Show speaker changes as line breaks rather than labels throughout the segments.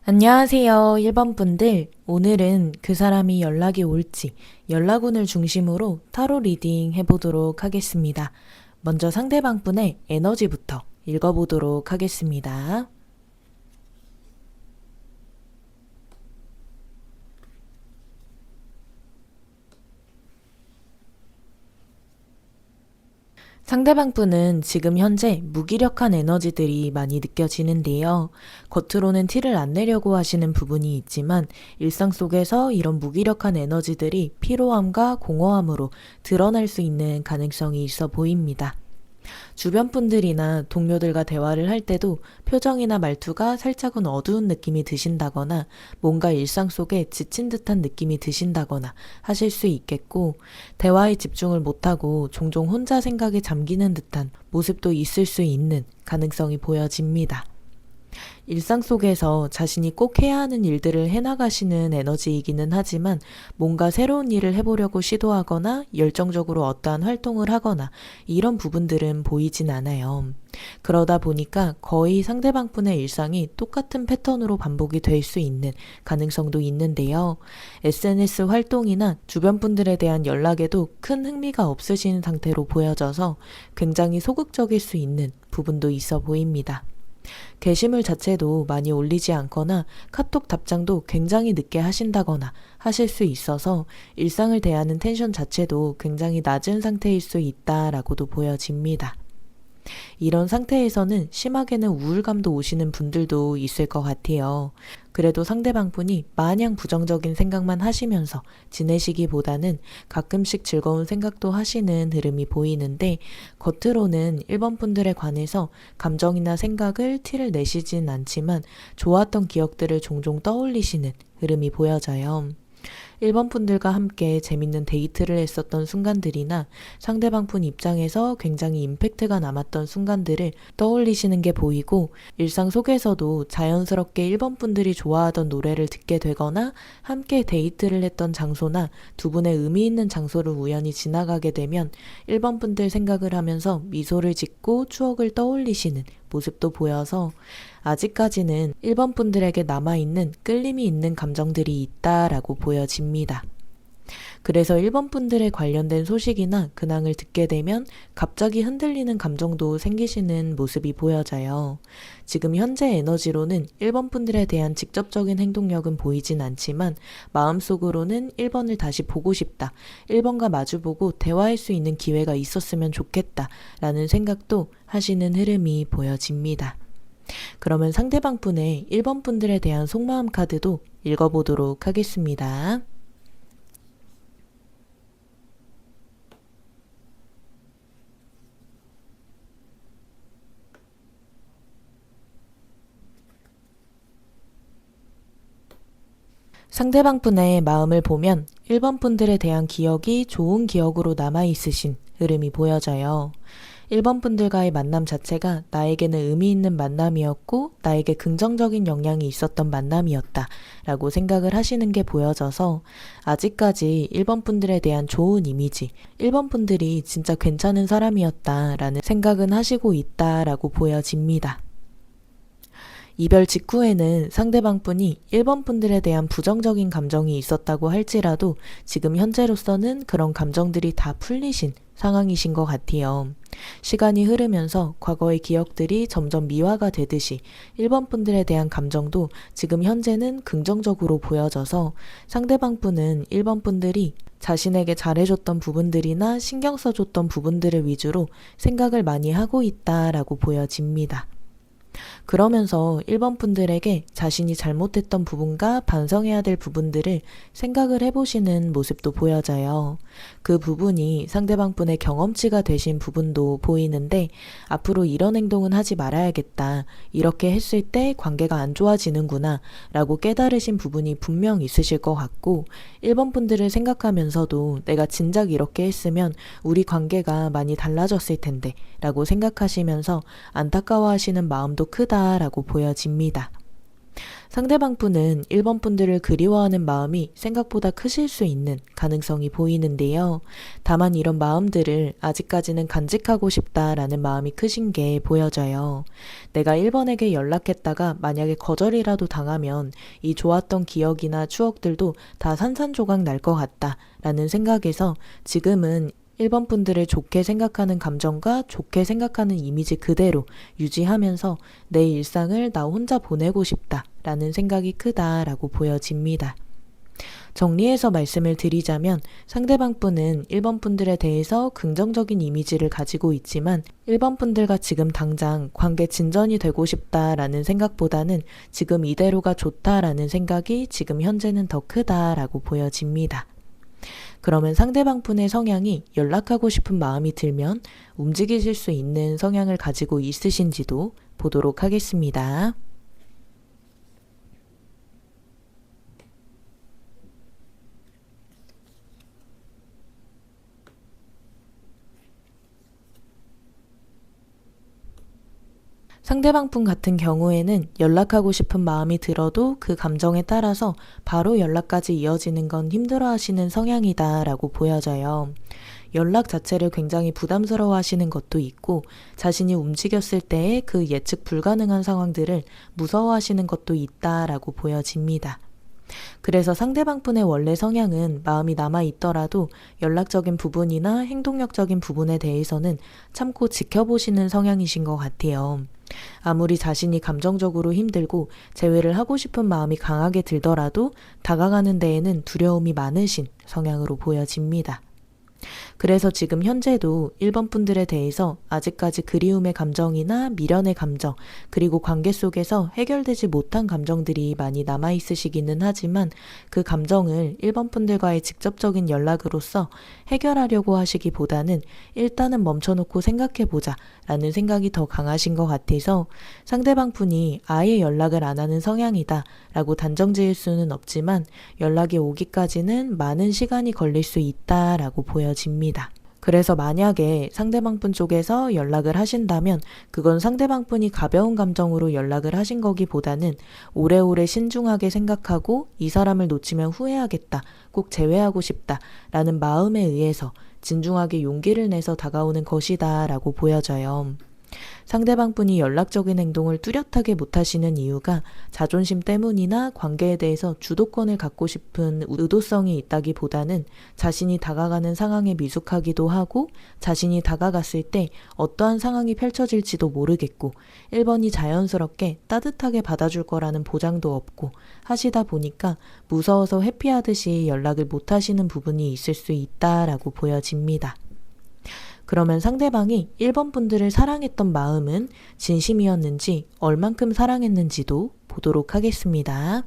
안녕하세요, 1번 분들. 오늘은 그 사람이 연락이 올지 연락운을 중심으로 타로 리딩 해보도록 하겠습니다. 먼저 상대방 분의 에너지부터 읽어보도록 하겠습니다. 상대방 분은 지금 현재 무기력한 에너지들이 많이 느껴지는데요. 겉으로는 티를 안 내려고 하시는 부분이 있지만 일상 속에서 이런 무기력한 에너지들이 피로함과 공허함으로 드러날 수 있는 가능성이 있어 보입니다. 주변 분들이나 동료들과 대화를 할 때도 표정이나 말투가 살짝은 어두운 느낌이 드신다거나 뭔가 일상 속에 지친 듯한 느낌이 드신다거나 하실 수 있겠고, 대화에 집중을 못하고 종종 혼자 생각에 잠기는 듯한 모습도 있을 수 있는 가능성이 보여집니다. 일상 속에서 자신이 꼭 해야 하는 일들을 해나가시는 에너지이기는 하지만 뭔가 새로운 일을 해보려고 시도하거나 열정적으로 어떠한 활동을 하거나 이런 부분들은 보이진 않아요. 그러다 보니까 거의 상대방 분의 일상이 똑같은 패턴으로 반복이 될 수 있는 가능성도 있는데요. SNS 활동이나 주변 분들에 대한 연락에도 큰 흥미가 없으신 상태로 보여져서 굉장히 소극적일 수 있는 부분도 있어 보입니다. 게시물 자체도 많이 올리지 않거나 카톡 답장도 굉장히 늦게 하신다거나 하실 수 있어서 일상을 대하는 텐션 자체도 굉장히 낮은 상태일 수 있다라고도 보여집니다. 이런 상태에서는 심하게는 우울감도 오시는 분들도 있을 것 같아요. 그래도 상대방분이 마냥 부정적인 생각만 하시면서 지내시기보다는 가끔씩 즐거운 생각도 하시는 흐름이 보이는데, 겉으로는 1번 분들에 관해서 감정이나 생각을 티를 내시진 않지만 좋았던 기억들을 종종 떠올리시는 흐름이 보여져요. 1번 분들과 함께 재밌는 데이트를 했었던 순간들이나 상대방 분 입장에서 굉장히 임팩트가 남았던 순간들을 떠올리시는 게 보이고, 일상 속에서도 자연스럽게 1번 분들이 좋아하던 노래를 듣게 되거나 함께 데이트를 했던 장소나 두 분의 의미 있는 장소를 우연히 지나가게 되면 1번 분들 생각을 하면서 미소를 짓고 추억을 떠올리시는 모습도 보여서 아직까지는 1번 분들에게 남아있는 끌림이 있는 감정들이 있다라고 보여집니다. 그래서 1번 분들에 관련된 소식이나 근황을 듣게 되면 갑자기 흔들리는 감정도 생기시는 모습이 보여져요. 지금 현재 에너지로는 1번 분들에 대한 직접적인 행동력은 보이진 않지만 마음속으로는 1번을 다시 보고 싶다, 1번과 마주보고 대화할 수 있는 기회가 있었으면 좋겠다 라는 생각도 하시는 흐름이 보여집니다. 그러면 상대방 분의 1번 분들에 대한 속마음 카드도 읽어보도록 하겠습니다. 상대방 분의 마음을 보면 1번 분들에 대한 기억이 좋은 기억으로 남아있으신 흐름이 보여져요. 1번 분들과의 만남 자체가 나에게는 의미 있는 만남이었고 나에게 긍정적인 영향이 있었던 만남이었다 라고 생각을 하시는 게 보여져서 아직까지 1번 분들에 대한 좋은 이미지, 1번 분들이 진짜 괜찮은 사람이었다 라는 생각은 하시고 있다 라고 보여집니다. 이별 직후에는 상대방 분이 1번 분들에 대한 부정적인 감정이 있었다고 할지라도 지금 현재로서는 그런 감정들이 다 풀리신 상황이신 것 같아요. 시간이 흐르면서 과거의 기억들이 점점 미화가 되듯이 1번 분들에 대한 감정도 지금 현재는 긍정적으로 보여져서 상대방 분은 1번 분들이 자신에게 잘해줬던 부분들이나 신경 써줬던 부분들을 위주로 생각을 많이 하고 있다라고 보여집니다. 그러면서 1번 분들에게 자신이 잘못했던 부분과 반성해야 될 부분들을 생각을 해보시는 모습도 보여져요. 그 부분이 상대방 분의 경험치가 되신 부분도 보이는데 앞으로 이런 행동은 하지 말아야겠다, 이렇게 했을 때 관계가 안 좋아지는구나 라고 깨달으신 부분이 분명 있으실 것 같고, 1번 분들을 생각하면서도 내가 진작 이렇게 했으면 우리 관계가 많이 달라졌을 텐데 라고 생각하시면서 안타까워하시는 마음도 크다라고 보여집니다. 상대방 분은 1번 분들을 그리워하는 마음이 생각보다 크실 수 있는 가능성이 보이는데요. 다만 이런 마음들을 아직까지는 간직하고 싶다라는 마음이 크신 게 보여져요. 내가 1번에게 연락했다가 만약에 거절이라도 당하면 이 좋았던 기억이나 추억들도 다 산산조각 날 것 같다라는 생각에서 지금은 1번 분들을 좋게 생각하는 감정과 좋게 생각하는 이미지 그대로 유지하면서 내 일상을 나 혼자 보내고 싶다라는 생각이 크다라고 보여집니다. 정리해서 말씀을 드리자면 상대방 분은 1번 분들에 대해서 긍정적인 이미지를 가지고 있지만 1번 분들과 지금 당장 관계 진전이 되고 싶다라는 생각보다는 지금 이대로가 좋다라는 생각이 지금 현재는 더 크다라고 보여집니다. 그러면 상대방 분의 성향이 연락하고 싶은 마음이 들면 움직이실 수 있는 성향을 가지고 있으신지도 보도록 하겠습니다. 상대방 분 같은 경우에는 연락하고 싶은 마음이 들어도 그 감정에 따라서 바로 연락까지 이어지는 건 힘들어 하시는 성향이다 라고 보여져요. 연락 자체를 굉장히 부담스러워 하시는 것도 있고 자신이 움직였을 때의 그 예측 불가능한 상황들을 무서워 하시는 것도 있다라고 보여집니다. 그래서 상대방 분의 원래 성향은 마음이 남아있더라도 연락적인 부분이나 행동력적인 부분에 대해서는 참고 지켜보시는 성향이신 것 같아요. 아무리 자신이 감정적으로 힘들고 제외를 하고 싶은 마음이 강하게 들더라도 다가가는 데에는 두려움이 많으신 성향으로 보여집니다. 그래서 지금 현재도 1번 분들에 대해서 아직까지 그리움의 감정이나 미련의 감정, 그리고 관계 속에서 해결되지 못한 감정들이 많이 남아있으시기는 하지만 그 감정을 1번 분들과의 직접적인 연락으로서 해결하려고 하시기보다는 일단은 멈춰놓고 생각해보자 라는 생각이 더 강하신 것 같아서 상대방 분이 아예 연락을 안 하는 성향이다 라고 단정 지을 수는 없지만 연락이 오기까지는 많은 시간이 걸릴 수 있다 라고 보여집니다. 그래서 만약에 상대방 분 쪽에서 연락을 하신다면 그건 상대방 분이 가벼운 감정으로 연락을 하신 거기보다는 오래오래 신중하게 생각하고 이 사람을 놓치면 후회하겠다, 꼭 제외하고 싶다 라는 마음에 의해서 진중하게 용기를 내서 다가오는 것이다 라고 보여져요. 상대방 분이 연락적인 행동을 뚜렷하게 못하시는 이유가 자존심 때문이나 관계에 대해서 주도권을 갖고 싶은 의도성이 있다기보다는 자신이 다가가는 상황에 미숙하기도 하고 자신이 다가갔을 때 어떠한 상황이 펼쳐질지도 모르겠고 1번이 자연스럽게 따뜻하게 받아줄 거라는 보장도 없고 하시다 보니까 무서워서 회피하듯이 연락을 못하시는 부분이 있을 수 있다라고 보여집니다. 그러면 상대방이 1번 분들을 사랑했던 마음은 진심이었는지 얼만큼 사랑했는지도 보도록 하겠습니다.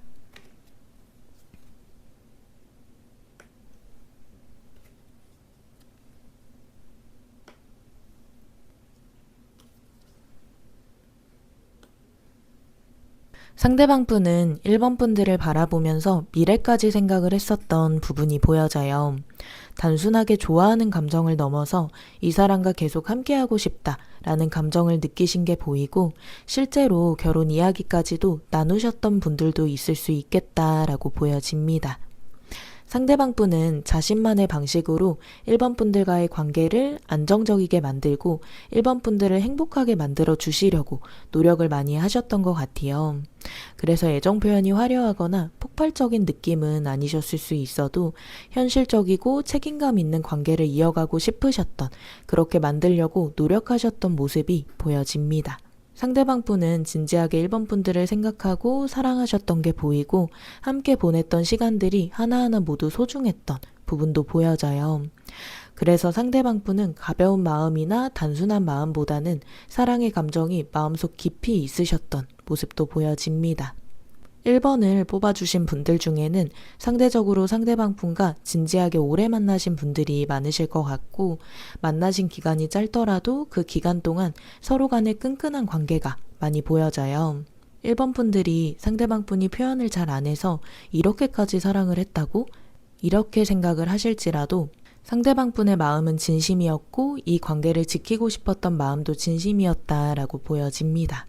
상대방 분은 1번 분들을 바라보면서 미래까지 생각을 했었던 부분이 보여져요. 단순하게 좋아하는 감정을 넘어서 이 사람과 계속 함께하고 싶다라는 감정을 느끼신 게 보이고 실제로 결혼 이야기까지도 나누셨던 분들도 있을 수 있겠다라고 보여집니다. 상대방 분은 자신만의 방식으로 1번 분들과의 관계를 안정적이게 만들고 1번 분들을 행복하게 만들어 주시려고 노력을 많이 하셨던 것 같아요. 그래서 애정 표현이 화려하거나 폭발적인 느낌은 아니셨을 수 있어도 현실적이고 책임감 있는 관계를 이어가고 싶으셨던, 그렇게 만들려고 노력하셨던 모습이 보여집니다. 상대방 분은 진지하게 1번 분들을 생각하고 사랑하셨던 게 보이고 함께 보냈던 시간들이 하나하나 모두 소중했던 부분도 보여져요. 그래서 상대방 분은 가벼운 마음이나 단순한 마음보다는 사랑의 감정이 마음속 깊이 있으셨던 모습도 보여집니다. 1번을 뽑아주신 분들 중에는 상대적으로 상대방 분과 진지하게 오래 만나신 분들이 많으실 것 같고 만나신 기간이 짧더라도 그 기간 동안 서로 간의 끈끈한 관계가 많이 보여져요. 1번 분들이 상대방 분이 표현을 잘 안 해서 이렇게까지 사랑을 했다고? 이렇게 생각을 하실지라도 상대방 분의 마음은 진심이었고 이 관계를 지키고 싶었던 마음도 진심이었다라고 보여집니다.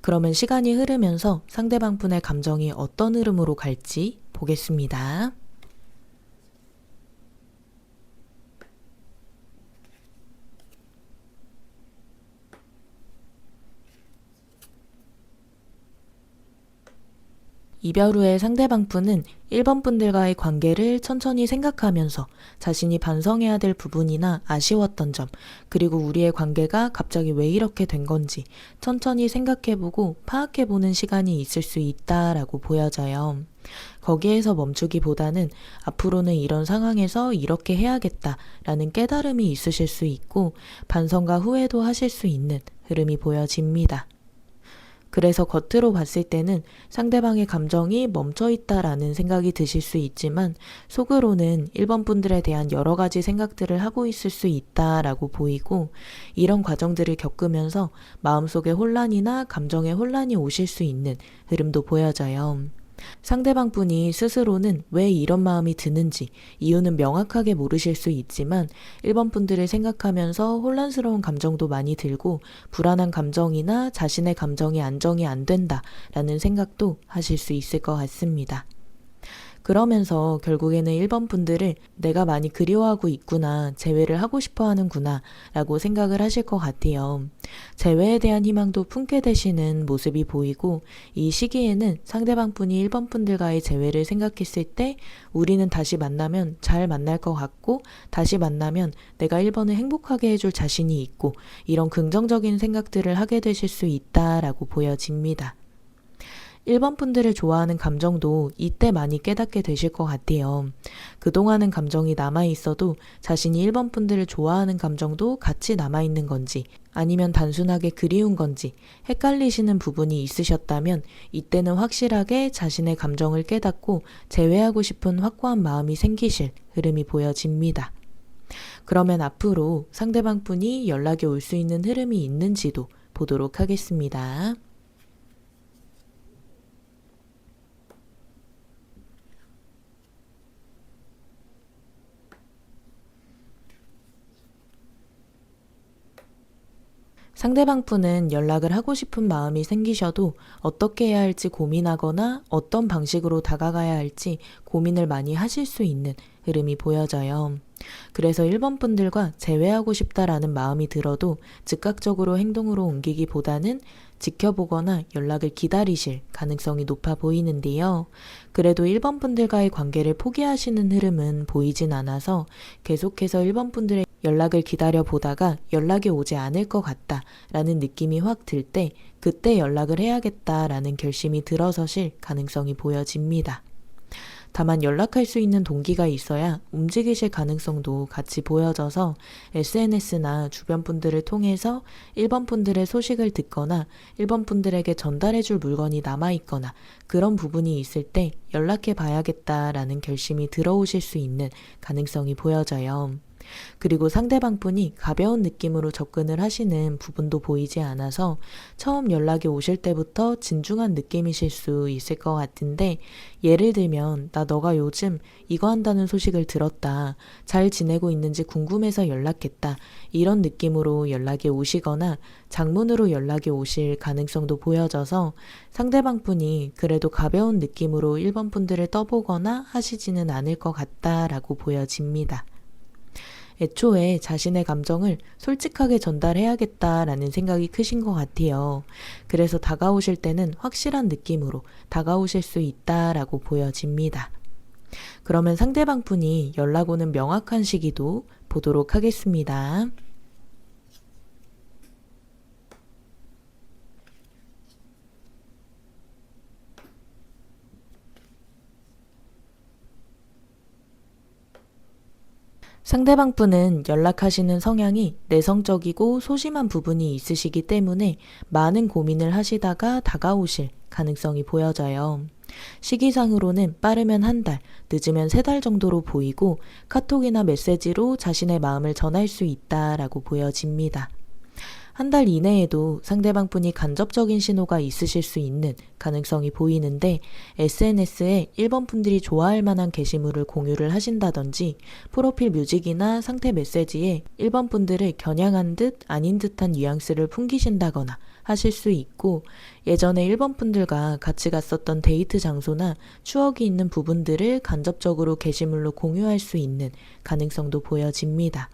그러면 시간이 흐르면서 상대방 분의 감정이 어떤 흐름으로 갈지 보겠습니다. 이별 후에 상대방 분은 1번 분들과의 관계를 천천히 생각하면서 자신이 반성해야 될 부분이나 아쉬웠던 점, 그리고 우리의 관계가 갑자기 왜 이렇게 된 건지 천천히 생각해보고 파악해보는 시간이 있을 수 있다라고 보여져요. 거기에서 멈추기보다는 앞으로는 이런 상황에서 이렇게 해야겠다라는 깨달음이 있으실 수 있고 반성과 후회도 하실 수 있는 흐름이 보여집니다. 그래서 겉으로 봤을 때는 상대방의 감정이 멈춰있다라는 생각이 드실 수 있지만 속으로는 1번 분들에 대한 여러 가지 생각들을 하고 있을 수 있다라고 보이고 이런 과정들을 겪으면서 마음속에 혼란이나 감정의 혼란이 오실 수 있는 흐름도 보여져요. 상대방 분이 스스로는 왜 이런 마음이 드는지 이유는 명확하게 모르실 수 있지만 1번 분들을 생각하면서 혼란스러운 감정도 많이 들고 불안한 감정이나 자신의 감정이 안정이 안 된다라는 생각도 하실 수 있을 것 같습니다. 그러면서 결국에는 1번 분들을 내가 많이 그리워하고 있구나, 재회를 하고 싶어 하는구나 라고 생각을 하실 것 같아요. 재회에 대한 희망도 품게 되시는 모습이 보이고 이 시기에는 상대방 분이 1번 분들과의 재회를 생각했을 때 우리는 다시 만나면 잘 만날 것 같고 다시 만나면 내가 1번을 행복하게 해줄 자신이 있고 이런 긍정적인 생각들을 하게 되실 수 있다라고 보여집니다. 1번 분들을 좋아하는 감정도 이때 많이 깨닫게 되실 것 같아요. 그동안은 감정이 남아있어도 자신이 1번 분들을 좋아하는 감정도 같이 남아있는 건지 아니면 단순하게 그리운 건지 헷갈리시는 부분이 있으셨다면 이때는 확실하게 자신의 감정을 깨닫고 재회하고 싶은 확고한 마음이 생기실 흐름이 보여집니다. 그러면 앞으로 상대방 분이 연락이 올 수 있는 흐름이 있는지도 보도록 하겠습니다. 상대방 분은 연락을 하고 싶은 마음이 생기셔도 어떻게 해야 할지 고민하거나 어떤 방식으로 다가가야 할지 고민을 많이 하실 수 있는 흐름이 보여져요. 그래서 1번 분들과 재회하고 싶다라는 마음이 들어도 즉각적으로 행동으로 옮기기보다는 지켜보거나 연락을 기다리실 가능성이 높아 보이는데요. 그래도 1번 분들과의 관계를 포기하시는 흐름은 보이진 않아서 계속해서 1번 분들의 연락을 기다려 보다가 연락이 오지 않을 것 같다라는 느낌이 확 들 때 그때 연락을 해야겠다라는 결심이 들어서실 가능성이 보여집니다. 다만 연락할 수 있는 동기가 있어야 움직이실 가능성도 같이 보여져서 SNS나 주변 분들을 통해서 1번 분들의 소식을 듣거나 1번 분들에게 전달해줄 물건이 남아있거나 그런 부분이 있을 때 연락해 봐야겠다라는 결심이 들어오실 수 있는 가능성이 보여져요. 그리고 상대방 분이 가벼운 느낌으로 접근을 하시는 부분도 보이지 않아서 처음 연락이 오실 때부터 진중한 느낌이실 수 있을 것 같은데 예를 들면 나 너가 요즘 이거 한다는 소식을 들었다. 잘 지내고 있는지 궁금해서 연락했다. 이런 느낌으로 연락이 오시거나 장문으로 연락이 오실 가능성도 보여져서 상대방 분이 그래도 가벼운 느낌으로 1번 분들을 떠보거나 하시지는 않을 것 같다라고 보여집니다. 애초에 자신의 감정을 솔직하게 전달해야겠다라는 생각이 크신 것 같아요. 그래서 다가오실 때는 확실한 느낌으로 다가오실 수 있다라고 보여집니다. 그러면 상대방 분이 연락 오는 명확한 시기도 보도록 하겠습니다. 상대방 분은 연락하시는 성향이 내성적이고 소심한 부분이 있으시기 때문에 많은 고민을 하시다가 다가오실 가능성이 보여져요. 시기상으로는 빠르면 한 달, 늦으면 3달 정도로 보이고 카톡이나 메시지로 자신의 마음을 전할 수 있다라고 보여집니다. 한 달 이내에도 상대방분이 간접적인 신호가 있으실 수 있는 가능성이 보이는데 SNS에 1번 분들이 좋아할 만한 게시물을 공유를 하신다든지 프로필 뮤직이나 상태 메시지에 1번 분들을 겨냥한 듯 아닌 듯한 뉘앙스를 풍기신다거나 하실 수 있고 예전에 1번 분들과 같이 갔었던 데이트 장소나 추억이 있는 부분들을 간접적으로 게시물로 공유할 수 있는 가능성도 보여집니다.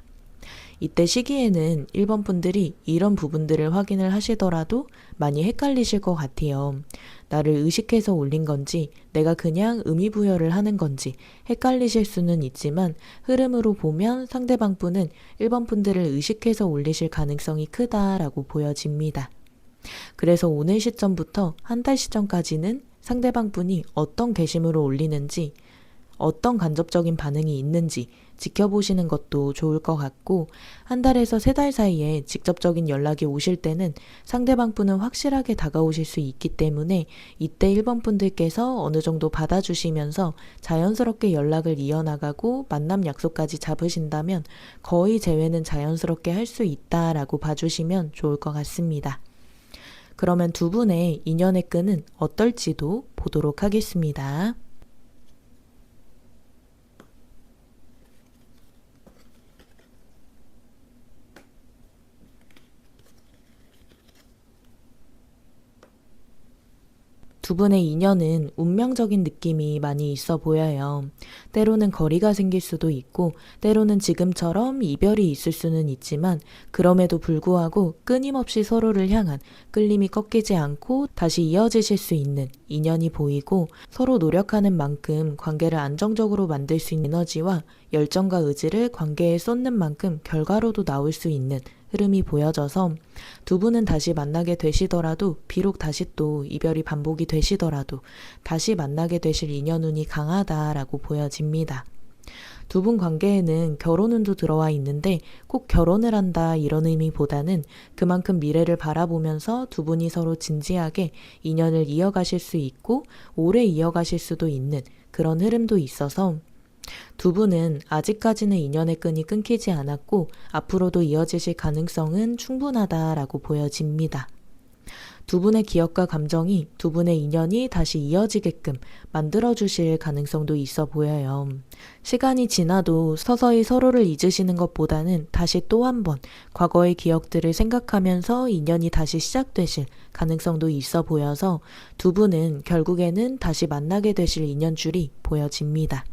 이때 시기에는 1번 분들이 이런 부분들을 확인을 하시더라도 많이 헷갈리실 것 같아요. 나를 의식해서 올린 건지 내가 그냥 의미부여를 하는 건지 헷갈리실 수는 있지만 흐름으로 보면 상대방 분은 1번 분들을 의식해서 올리실 가능성이 크다라고 보여집니다. 그래서 오늘 시점부터 한 달 시점까지는 상대방 분이 어떤 게시물을 올리는지 어떤 간접적인 반응이 있는지 지켜보시는 것도 좋을 것 같고 한 달에서 3달 사이에 직접적인 연락이 오실 때는 상대방 분은 확실하게 다가오실 수 있기 때문에 이때 1번 분들께서 어느 정도 받아주시면서 자연스럽게 연락을 이어나가고 만남 약속까지 잡으신다면 거의 재회는 자연스럽게 할 수 있다라고 봐주시면 좋을 것 같습니다. 그러면 두 분의 인연의 끈은 어떨지도 보도록 하겠습니다. 두 분의 인연은 운명적인 느낌이 많이 있어 보여요. 때로는 거리가 생길 수도 있고, 때로는 지금처럼 이별이 있을 수는 있지만, 그럼에도 불구하고 끊임없이 서로를 향한 끌림이 꺾이지 않고 다시 이어지실 수 있는 인연이 보이고, 서로 노력하는 만큼 관계를 안정적으로 만들 수 있는 에너지와 열정과 의지를 관계에 쏟는 만큼 결과로도 나올 수 있는 흐름이 보여져서 두 분은 다시 만나게 되시더라도 비록 다시 또 이별이 반복이 되시더라도 다시 만나게 되실 인연운이 강하다라고 보여집니다. 두 분 관계에는 결혼운도 들어와 있는데 꼭 결혼을 한다 이런 의미보다는 그만큼 미래를 바라보면서 두 분이 서로 진지하게 인연을 이어가실 수 있고 오래 이어가실 수도 있는 그런 흐름도 있어서 두 분은 아직까지는 인연의 끈이 끊기지 않았고 앞으로도 이어지실 가능성은 충분하다라고 보여집니다. 두 분의 기억과 감정이 두 분의 인연이 다시 이어지게끔 만들어주실 가능성도 있어 보여요. 시간이 지나도 서서히 서로를 잊으시는 것보다는 다시 또 한 번 과거의 기억들을 생각하면서 인연이 다시 시작되실 가능성도 있어 보여서 두 분은 결국에는 다시 만나게 되실 인연줄이 보여집니다.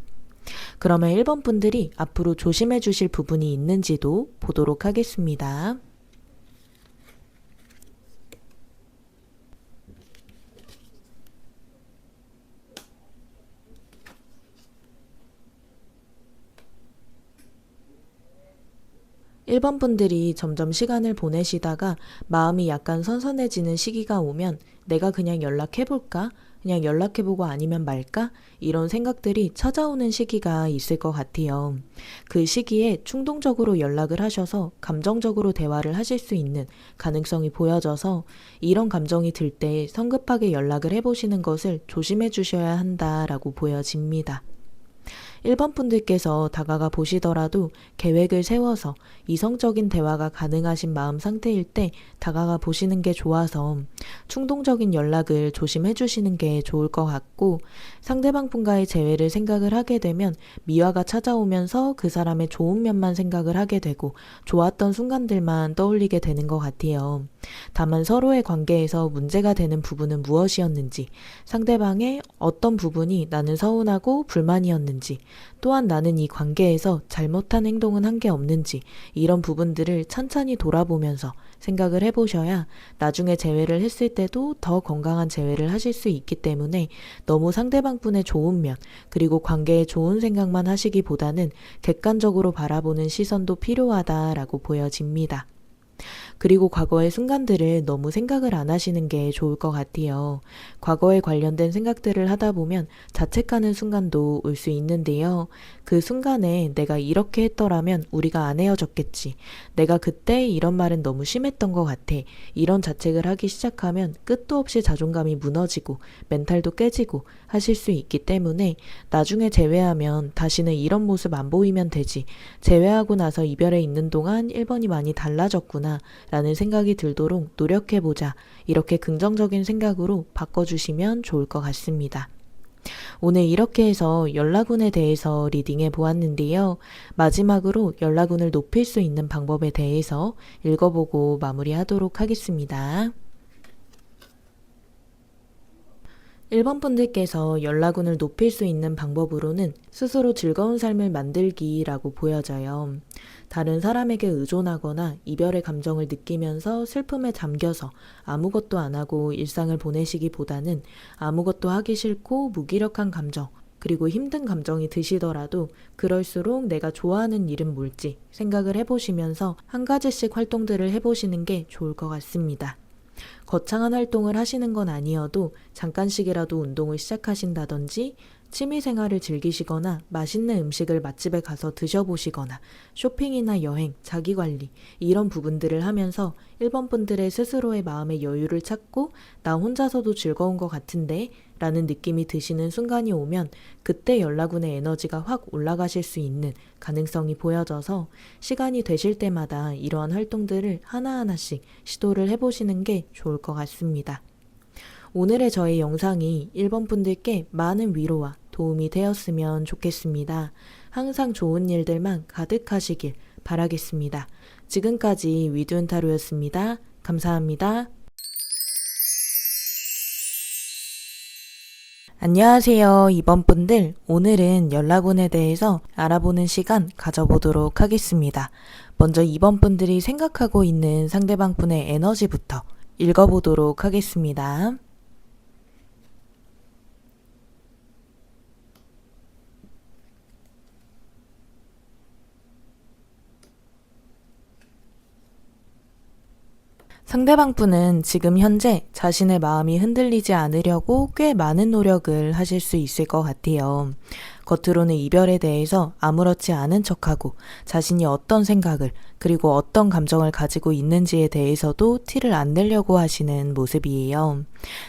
그러면 1번 분들이 앞으로 조심해 주실 부분이 있는지도 보도록 하겠습니다. 일 번 분들이 점점 시간을 보내시다가 마음이 약간 선선해지는 시기가 오면 내가 그냥 연락해볼까? 그냥 연락해보고 아니면 말까? 이런 생각들이 찾아오는 시기가 있을 것 같아요. 그 시기에 충동적으로 연락을 하셔서 감정적으로 대화를 하실 수 있는 가능성이 보여져서 이런 감정이 들 때 성급하게 연락을 해보시는 것을 조심해 주셔야 한다라고 보여집니다. 1번 분들께서 다가가 보시더라도 계획을 세워서 이성적인 대화가 가능하신 마음 상태일 때 다가가 보시는 게 좋아서 충동적인 연락을 조심해 주시는 게 좋을 것 같고 상대방 분과의 재회를 생각을 하게 되면 미화가 찾아오면서 그 사람의 좋은 면만 생각을 하게 되고 좋았던 순간들만 떠올리게 되는 것 같아요. 다만 서로의 관계에서 문제가 되는 부분은 무엇이었는지 상대방의 어떤 부분이 나는 서운하고 불만이었는지 또한 나는 이 관계에서 잘못한 행동은 한 게 없는지 이런 부분들을 찬찬히 돌아보면서 생각을 해보셔야 나중에 재회를 했을 때도 더 건강한 재회를 하실 수 있기 때문에 너무 상대방분의 좋은 면 그리고 관계에 좋은 생각만 하시기보다는 객관적으로 바라보는 시선도 필요하다라고 보여집니다. 그리고 과거의 순간들을 너무 생각을 안 하시는 게 좋을 것 같아요. 과거에 관련된 생각들을 하다 보면 자책하는 순간도 올 수 있는데요. 그 순간에 내가 이렇게 했더라면 우리가 안 헤어졌겠지. 내가 그때 이런 말은 너무 심했던 것 같아. 이런 자책을 하기 시작하면 끝도 없이 자존감이 무너지고 멘탈도 깨지고 하실 수 있기 때문에 나중에 재회하면 다시는 이런 모습 안 보이면 되지. 재회하고 나서 이별에 있는 동안 1번이 많이 달라졌구나. 되려나 라는 생각이 들도록 노력해보자. 이렇게 긍정적인 생각으로 바꿔주시면 좋을 것 같습니다. 오늘 이렇게 해서 연락운에 대해서 리딩해 보았는데요. 마지막으로 연락운을 높일 수 있는 방법에 대해서 읽어보고 마무리하도록 하겠습니다. 1번 분들께서 연락운을 높일 수 있는 방법으로는 스스로 즐거운 삶을 만들기라고 보여져요. 다른 사람에게 의존하거나 이별의 감정을 느끼면서 슬픔에 잠겨서 아무것도 안 하고 일상을 보내시기보다는 아무것도 하기 싫고 무기력한 감정, 그리고 힘든 감정이 드시더라도 그럴수록 내가 좋아하는 일은 뭘지 생각을 해보시면서 한 가지씩 활동들을 해보시는 게 좋을 것 같습니다. 거창한 활동을 하시는 건 아니어도 잠깐씩이라도 운동을 시작하신다든지 취미생활을 즐기시거나 맛있는 음식을 맛집에 가서 드셔보시거나 쇼핑이나 여행, 자기관리 이런 부분들을 하면서 1번 분들의 스스로의 마음의 여유를 찾고 나 혼자서도 즐거운 것 같은데 라는 느낌이 드시는 순간이 오면 그때 연락운의 에너지가 확 올라가실 수 있는 가능성이 보여져서 시간이 되실 때마다 이러한 활동들을 하나하나씩 시도를 해보시는 게 좋을 것 같습니다. 오늘의 저의 영상이 1번 분들께 많은 위로와 도움이 되었으면 좋겠습니다. 항상 좋은 일들만 가득하시길 바라겠습니다. 지금까지 위두은타로였습니다. 감사합니다. 안녕하세요. 2번 분들, 오늘은 연락운에 대해서 알아보는 시간 가져보도록 하겠습니다. 먼저 2번 분들이 생각하고 있는 상대방 분의 에너지부터 읽어보도록 하겠습니다. 상대방 분은 지금 현재 자신의 마음이 흔들리지 않으려고 꽤 많은 노력을 하실 수 있을 것 같아요. 겉으로는 이별에 대해서 아무렇지 않은 척하고 자신이 어떤 생각을 그리고 어떤 감정을 가지고 있는지에 대해서도 티를 안 내려고 하시는 모습이에요.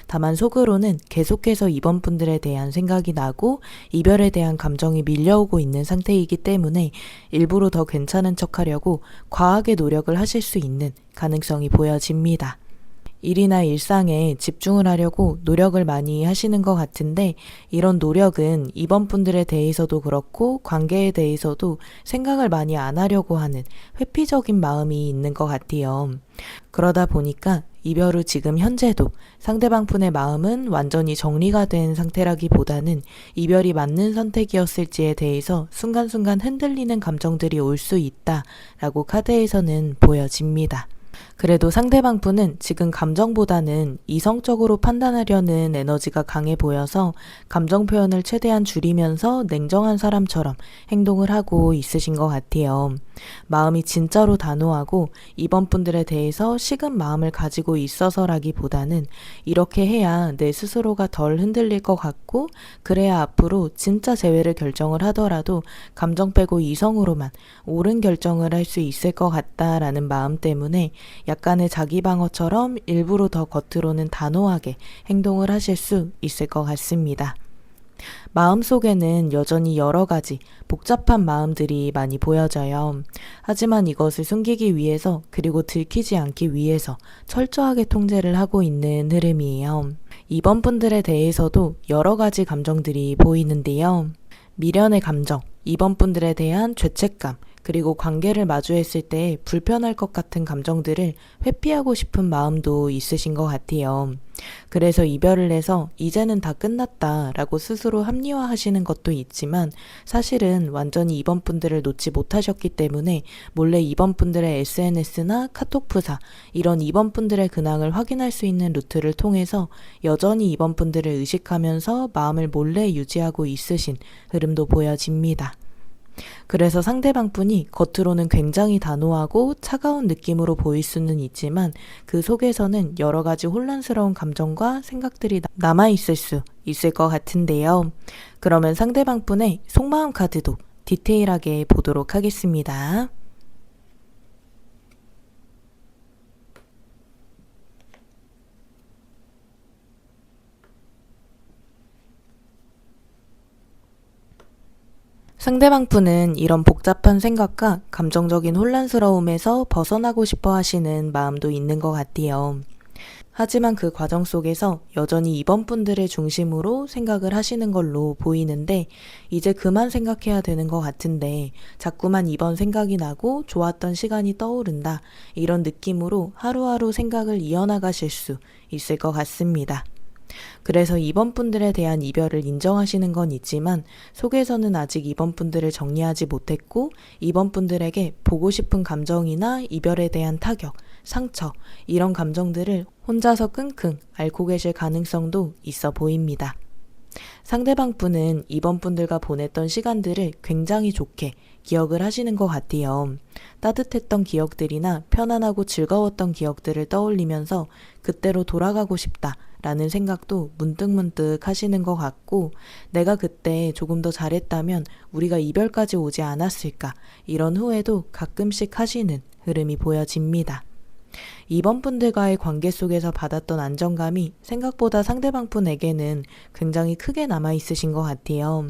다만 속으로는 계속해서 이번 분들에 대한 생각이 나고 이별에 대한 감정이 밀려오고 있는 상태이기 때문에 일부러 더 괜찮은 척하려고 과하게 노력을 하실 수 있는 가능성이 보여집니다. 일이나 일상에 집중을 하려고 노력을 많이 하시는 것 같은데 이런 노력은 이번 분들에 대해서도 그렇고 관계에 대해서도 생각을 많이 안 하려고 하는 회피적인 마음이 있는 것 같아요. 그러다 보니까 이별 후 지금 현재도 상대방 분의 마음은 완전히 정리가 된 상태라기보다는 이별이 맞는 선택이었을지에 대해서 순간순간 흔들리는 감정들이 올 수 있다라고 카드에서는 보여집니다. 그래도 상대방 분은 지금 감정보다는 이성적으로 판단하려는 에너지가 강해 보여서 감정 표현을 최대한 줄이면서 냉정한 사람처럼 행동을 하고 있으신 것 같아요. 마음이 진짜로 단호하고 이번 분들에 대해서 식은 마음을 가지고 있어서라기보다는 이렇게 해야 내 스스로가 덜 흔들릴 것 같고 그래야 앞으로 진짜 재회를 결정을 하더라도 감정 빼고 이성으로만 옳은 결정을 할 수 있을 것 같다라는 마음 때문에 약간의 자기 방어처럼 일부러 더 겉으로는 단호하게 행동을 하실 수 있을 것 같습니다. 마음속에는 여전히 여러 가지 복잡한 마음들이 많이 보여져요. 하지만 이것을 숨기기 위해서 그리고 들키지 않기 위해서 철저하게 통제를 하고 있는 흐름이에요. 이번 분들에 대해서도 여러 가지 감정들이 보이는데요. 미련의 감정, 이번 분들에 대한 죄책감, 그리고 관계를 마주했을 때 불편할 것 같은 감정들을 회피하고 싶은 마음도 있으신 것 같아요. 그래서 이별을 해서 이제는 다 끝났다라고 스스로 합리화하시는 것도 있지만 사실은 완전히 이번 분들을 놓지 못하셨기 때문에 몰래 이번 분들의 SNS나 카톡 프사 이런 이번 분들의 근황을 확인할 수 있는 루트를 통해서 여전히 이번 분들을 의식하면서 마음을 몰래 유지하고 있으신 흐름도 보여집니다. 그래서 상대방 분이 겉으로는 굉장히 단호하고 차가운 느낌으로 보일 수는 있지만 그 속에서는 여러 가지 혼란스러운 감정과 생각들이 남아있을 수 있을 것 같은데요. 그러면 상대방 분의 속마음 카드도 디테일하게 보도록 하겠습니다. 상대방 분은 이런 복잡한 생각과 감정적인 혼란스러움에서 벗어나고 싶어 하시는 마음도 있는 것 같아요. 하지만 그 과정 속에서 여전히 이번 분들의 중심으로 생각을 하시는 걸로 보이는데 이제 그만 생각해야 되는 것 같은데 자꾸만 이번 생각이 나고 좋았던 시간이 떠오른다. 이런 느낌으로 하루하루 생각을 이어나가실 수 있을 것 같습니다. 그래서 이번 분들에 대한 이별을 인정하시는 건 있지만 속에서는 아직 이번 분들을 정리하지 못했고 이번 분들에게 보고 싶은 감정이나 이별에 대한 타격, 상처 이런 감정들을 혼자서 끙끙 앓고 계실 가능성도 있어 보입니다. 상대방 분은 이번 분들과 보냈던 시간들을 굉장히 좋게 기억을 하시는 것 같아요. 따뜻했던 기억들이나 편안하고 즐거웠던 기억들을 떠올리면서 그때로 돌아가고 싶다 라는 생각도 문득문득 하시는 것 같고 내가 그때 조금 더 잘했다면 우리가 이별까지 오지 않았을까 이런 후회도 가끔씩 하시는 흐름이 보여집니다. 이번 분들과의 관계 속에서 받았던 안정감이 생각보다 상대방 분에게는 굉장히 크게 남아있으신 것 같아요.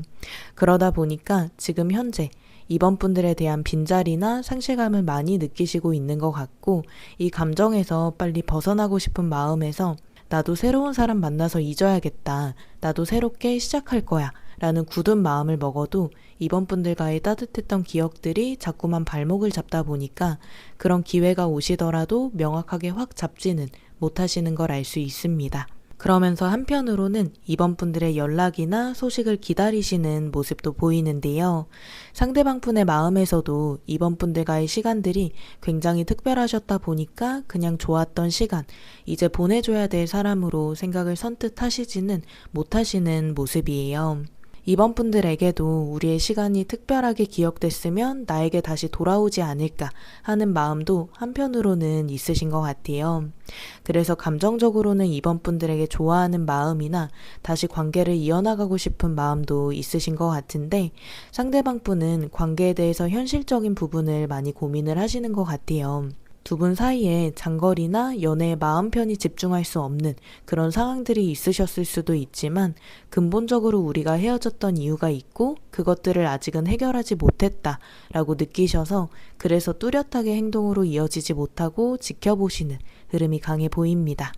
그러다 보니까 지금 현재 이번 분들에 대한 빈자리나 상실감을 많이 느끼시고 있는 것 같고 이 감정에서 빨리 벗어나고 싶은 마음에서 나도 새로운 사람 만나서 잊어야겠다. 나도 새롭게 시작할 거야. 라는 굳은 마음을 먹어도 이번 분들과의 따뜻했던 기억들이 자꾸만 발목을 잡다 보니까 그런 기회가 오시더라도 명확하게 확 잡지는 못하시는 걸 알 수 있습니다. 그러면서 한편으로는 이번 분들의 연락이나 소식을 기다리시는 모습도 보이는데요. 상대방 분의 마음에서도 이번 분들과의 시간들이 굉장히 특별하셨다 보니까 그냥 좋았던 시간, 이제 보내줘야 될 사람으로 생각을 선뜻 하시지는 못하시는 모습이에요. 이번 분들에게도 우리의 시간이 특별하게 기억됐으면 나에게 다시 돌아오지 않을까 하는 마음도 한편으로는 있으신 것 같아요. 그래서 감정적으로는 이번 분들에게 좋아하는 마음이나 다시 관계를 이어나가고 싶은 마음도 있으신 것 같은데 상대방 분은 관계에 대해서 현실적인 부분을 많이 고민을 하시는 것 같아요. 두 분 사이에 장거리나 연애에 마음 편히 집중할 수 없는 그런 상황들이 있으셨을 수도 있지만 근본적으로 우리가 헤어졌던 이유가 있고 그것들을 아직은 해결하지 못했다라고 느끼셔서 그래서 뚜렷하게 행동으로 이어지지 못하고 지켜보시는 흐름이 강해 보입니다.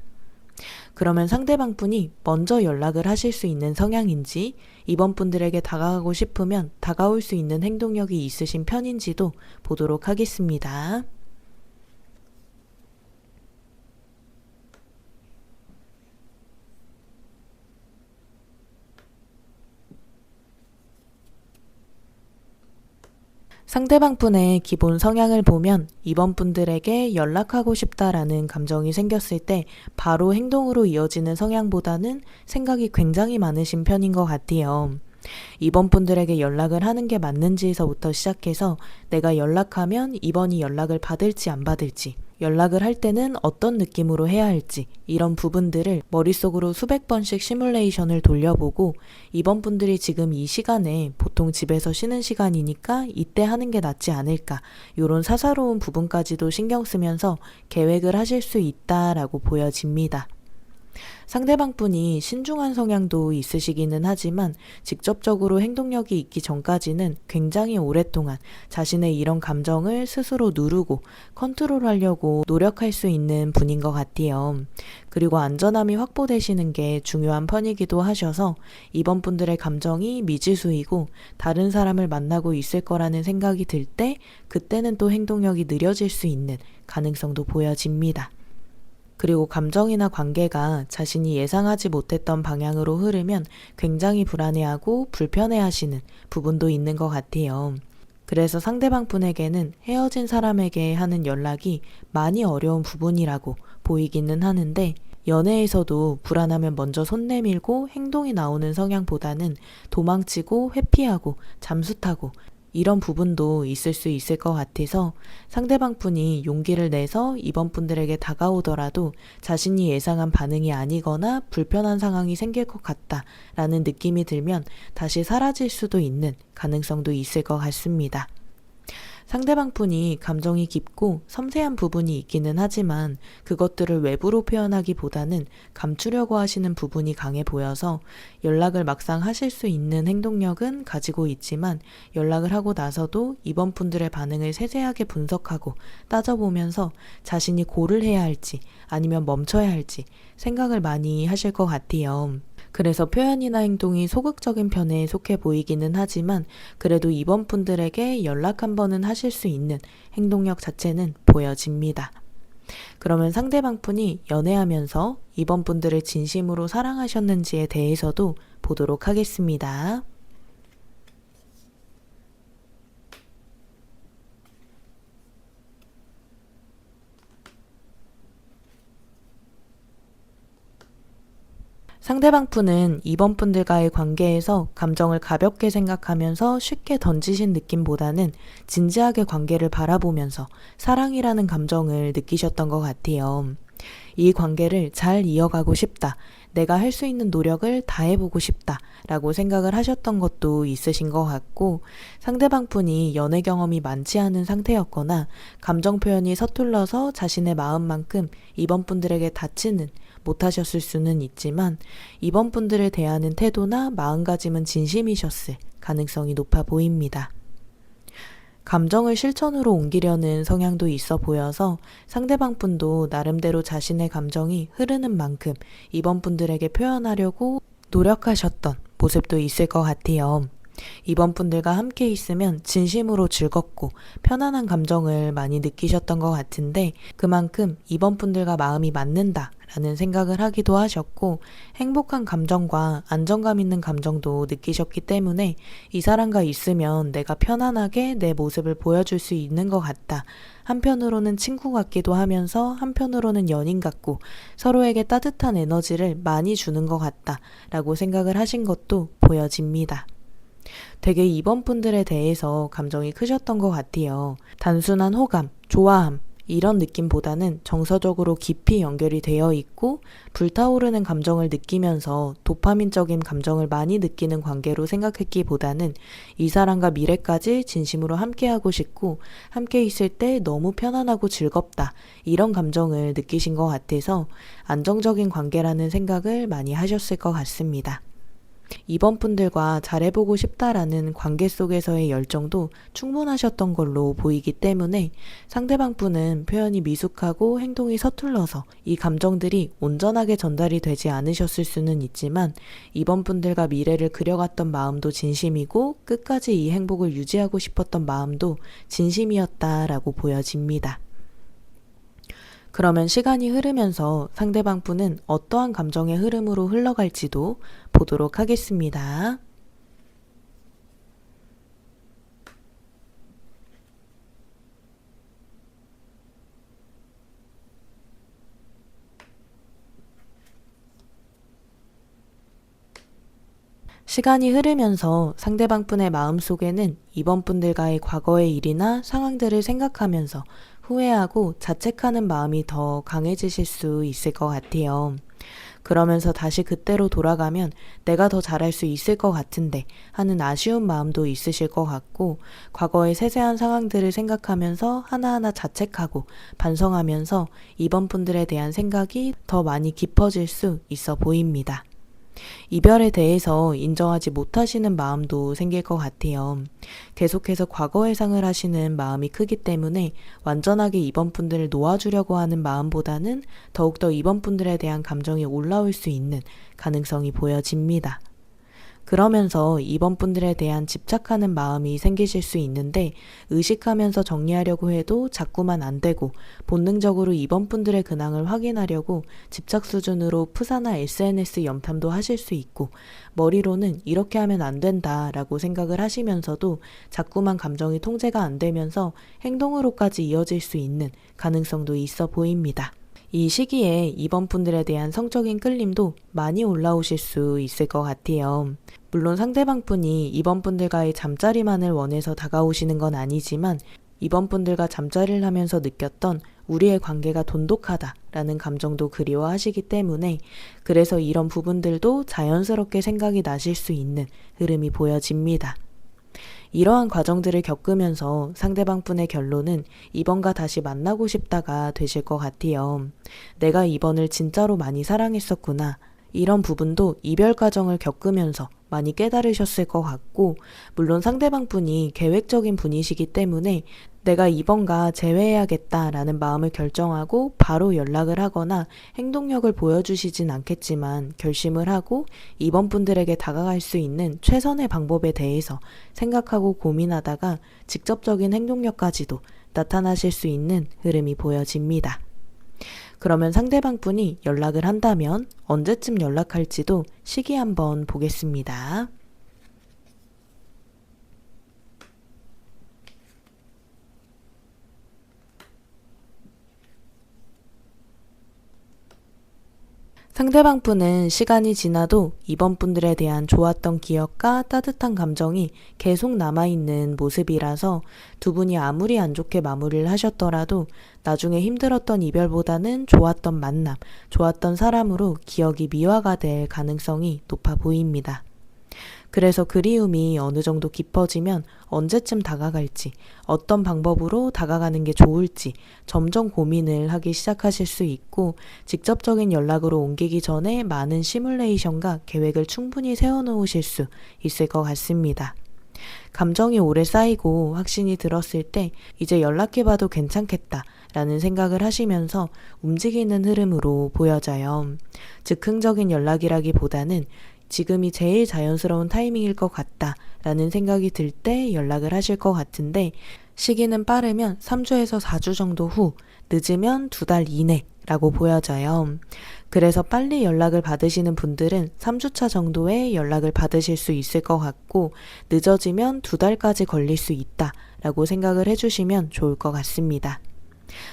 그러면 상대방 분이 먼저 연락을 하실 수 있는 성향인지 이번 분들에게 다가가고 싶으면 다가올 수 있는 행동력이 있으신 편인지도 보도록 하겠습니다. 상대방 분의 기본 성향을 보면 이번 분들에게 연락하고 싶다라는 감정이 생겼을 때 바로 행동으로 이어지는 성향보다는 생각이 굉장히 많으신 편인 것 같아요. 이번 분들에게 연락을 하는 게 맞는지에서부터 시작해서 내가 연락하면 이번이 연락을 받을지 안 받을지, 연락을 할 때는 어떤 느낌으로 해야 할지 이런 부분들을 머릿속으로 수백 번씩 시뮬레이션을 돌려보고 이번 분들이 지금 이 시간에 보통 집에서 쉬는 시간이니까 이때 하는 게 낫지 않을까 이런 사사로운 부분까지도 신경 쓰면서 계획을 하실 수 있다라고 보여집니다. 상대방 분이 신중한 성향도 있으시기는 하지만 직접적으로 행동력이 있기 전까지는 굉장히 오랫동안 자신의 이런 감정을 스스로 누르고 컨트롤하려고 노력할 수 있는 분인 것 같아요. 그리고 안전함이 확보되시는 게 중요한 편이기도 하셔서 이번 분들의 감정이 미지수이고 다른 사람을 만나고 있을 거라는 생각이 들 때 그때는 또 행동력이 느려질 수 있는 가능성도 보여집니다. 그리고 감정이나 관계가 자신이 예상하지 못했던 방향으로 흐르면 굉장히 불안해하고 불편해하시는 부분도 있는 것 같아요. 그래서 상대방 분에게는 헤어진 사람에게 하는 연락이 많이 어려운 부분이라고 보이기는 하는데 연애에서도 불안하면 먼저 손 내밀고 행동이 나오는 성향보다는 도망치고 회피하고 잠수 타고 이런 부분도 있을 수 있을 것 같아서 상대방 분이 용기를 내서 이번 분들에게 다가오더라도 자신이 예상한 반응이 아니거나 불편한 상황이 생길 것 같다라는 느낌이 들면 다시 사라질 수도 있는 가능성도 있을 것 같습니다. 상대방 분이 감정이 깊고 섬세한 부분이 있기는 하지만 그것들을 외부로 표현하기보다는 감추려고 하시는 부분이 강해 보여서 연락을 막상 하실 수 있는 행동력은 가지고 있지만 연락을 하고 나서도 이번 분들의 반응을 세세하게 분석하고 따져보면서 자신이 고를 해야 할지 아니면 멈춰야 할지 생각을 많이 하실 것 같아요. 그래서 표현이나 행동이 소극적인 편에 속해 보이기는 하지만 그래도 이번 분들에게 연락 한 번은 하실 수 있는 행동력 자체는 보여집니다. 그러면 상대방 분이 연애하면서 이번 분들을 진심으로 사랑하셨는지에 대해서도 보도록 하겠습니다. 상대방 분은 이번 분들과의 관계에서 감정을 가볍게 생각하면서 쉽게 던지신 느낌보다는 진지하게 관계를 바라보면서 사랑이라는 감정을 느끼셨던 것 같아요. 이 관계를 잘 이어가고 싶다. 내가 할 수 있는 노력을 다해보고 싶다. 라고 생각을 하셨던 것도 있으신 것 같고, 상대방 분이 연애 경험이 많지 않은 상태였거나 감정 표현이 서툴러서 자신의 마음만큼 이번 분들에게 닿지는 못하셨을 수는 있지만 이번 분들을 대하는 태도나 마음가짐은 진심이셨을 가능성이 높아 보입니다. 감정을 실천으로 옮기려는 성향도 있어 보여서 상대방 분도 나름대로 자신의 감정이 흐르는 만큼 이번 분들에게 표현하려고 노력하셨던 모습도 있을 것 같아요. 이번 분들과 함께 있으면 진심으로 즐겁고 편안한 감정을 많이 느끼셨던 것 같은데 그만큼 이번 분들과 마음이 맞는다 라는 생각을 하기도 하셨고 행복한 감정과 안정감 있는 감정도 느끼셨기 때문에 이 사람과 있으면 내가 편안하게 내 모습을 보여줄 수 있는 것 같다. 한편으로는 친구 같기도 하면서 한편으로는 연인 같고 서로에게 따뜻한 에너지를 많이 주는 것 같다 라고 생각을 하신 것도 보여집니다. 되게 이번 분들에 대해서 감정이 크셨던 것 같아요. 단순한 호감, 좋아함 이런 느낌보다는 정서적으로 깊이 연결이 되어 있고 불타오르는 감정을 느끼면서 도파민적인 감정을 많이 느끼는 관계로 생각했기보다는 이 사람과 미래까지 진심으로 함께하고 싶고 함께 있을 때 너무 편안하고 즐겁다 이런 감정을 느끼신 것 같아서 안정적인 관계라는 생각을 많이 하셨을 것 같습니다. 이번 분들과 잘해보고 싶다라는 관계 속에서의 열정도 충분하셨던 걸로 보이기 때문에 상대방 분은 표현이 미숙하고 행동이 서툴러서 이 감정들이 온전하게 전달이 되지 않으셨을 수는 있지만 이번 분들과 미래를 그려갔던 마음도 진심이고 끝까지 이 행복을 유지하고 싶었던 마음도 진심이었다라고 보여집니다. 그러면 시간이 흐르면서 상대방 분은 어떠한 감정의 흐름으로 흘러갈지도 보도록 하겠습니다. 시간이 흐르면서 상대방 분의 마음속에는 이번 분들과의 과거의 일이나 상황들을 생각하면서 후회하고 자책하는 마음이 더 강해지실 수 있을 것 같아요. 그러면서 다시 그때로 돌아가면 내가 더 잘할 수 있을 것 같은데 하는 아쉬운 마음도 있으실 것 같고 과거의 세세한 상황들을 생각하면서 하나하나 자책하고 반성하면서 이번 분들에 대한 생각이 더 많이 깊어질 수 있어 보입니다. 이별에 대해서 인정하지 못하시는 마음도 생길 것 같아요. 계속해서 과거 회상을 하시는 마음이 크기 때문에 완전하게 이번 분들을 놓아주려고 하는 마음보다는 더욱더 이번 분들에 대한 감정이 올라올 수 있는 가능성이 보여집니다. 그러면서 이번 분들에 대한 집착하는 마음이 생기실 수 있는데 의식하면서 정리하려고 해도 자꾸만 안 되고 본능적으로 이번 분들의 근황을 확인하려고 집착 수준으로 프사나 SNS 염탐도 하실 수 있고 머리로는 이렇게 하면 안 된다라고 생각을 하시면서도 자꾸만 감정이 통제가 안 되면서 행동으로까지 이어질 수 있는 가능성도 있어 보입니다. 이 시기에 이번 분들에 대한 성적인 끌림도 많이 올라오실 수 있을 것 같아요. 물론 상대방 분이 이번 분들과의 잠자리만을 원해서 다가오시는 건 아니지만 이번 분들과 잠자리를 하면서 느꼈던 우리의 관계가 돈독하다라는 감정도 그리워하시기 때문에 그래서 이런 부분들도 자연스럽게 생각이 나실 수 있는 흐름이 보여집니다. 이러한 과정들을 겪으면서 상대방 분의 결론은 2번과 다시 만나고 싶다가 되실 것 같아요. 내가 2번을 진짜로 많이 사랑했었구나. 이런 부분도 이별 과정을 겪으면서 많이 깨달으셨을 것 같고, 물론 상대방 분이 계획적인 분이시기 때문에 내가 2번과 재회해야겠다라는 마음을 결정하고 바로 연락을 하거나 행동력을 보여주시진 않겠지만 결심을 하고 2번 분들에게 다가갈 수 있는 최선의 방법에 대해서 생각하고 고민하다가 직접적인 행동력까지도 나타나실 수 있는 흐름이 보여집니다. 그러면 상대방 분이 연락을 한다면 언제쯤 연락할지도 시기 한번 보겠습니다. 상대방 분은 시간이 지나도 이번 분들에 대한 좋았던 기억과 따뜻한 감정이 계속 남아있는 모습이라서 두 분이 아무리 안 좋게 마무리를 하셨더라도 나중에 힘들었던 이별보다는 좋았던 만남, 좋았던 사람으로 기억이 미화가 될 가능성이 높아 보입니다. 그래서 그리움이 어느 정도 깊어지면 언제쯤 다가갈지, 어떤 방법으로 다가가는 게 좋을지 점점 고민을 하기 시작하실 수 있고, 직접적인 연락으로 옮기기 전에 많은 시뮬레이션과 계획을 충분히 세워놓으실 수 있을 것 같습니다. 감정이 오래 쌓이고 확신이 들었을 때 이제 연락해봐도 괜찮겠다 라는 생각을 하시면서 움직이는 흐름으로 보여져요. 즉흥적인 연락이라기보다는 지금이 제일 자연스러운 타이밍일 것 같다 라는 생각이 들 때 연락을 하실 것 같은데, 시기는 빠르면 3주에서 4주 정도 후, 늦으면 2달 이내 라고 보여져요. 그래서 빨리 연락을 받으시는 분들은 3주차 정도에 연락을 받으실 수 있을 것 같고, 늦어지면 2달까지 걸릴 수 있다 라고 생각을 해주시면 좋을 것 같습니다.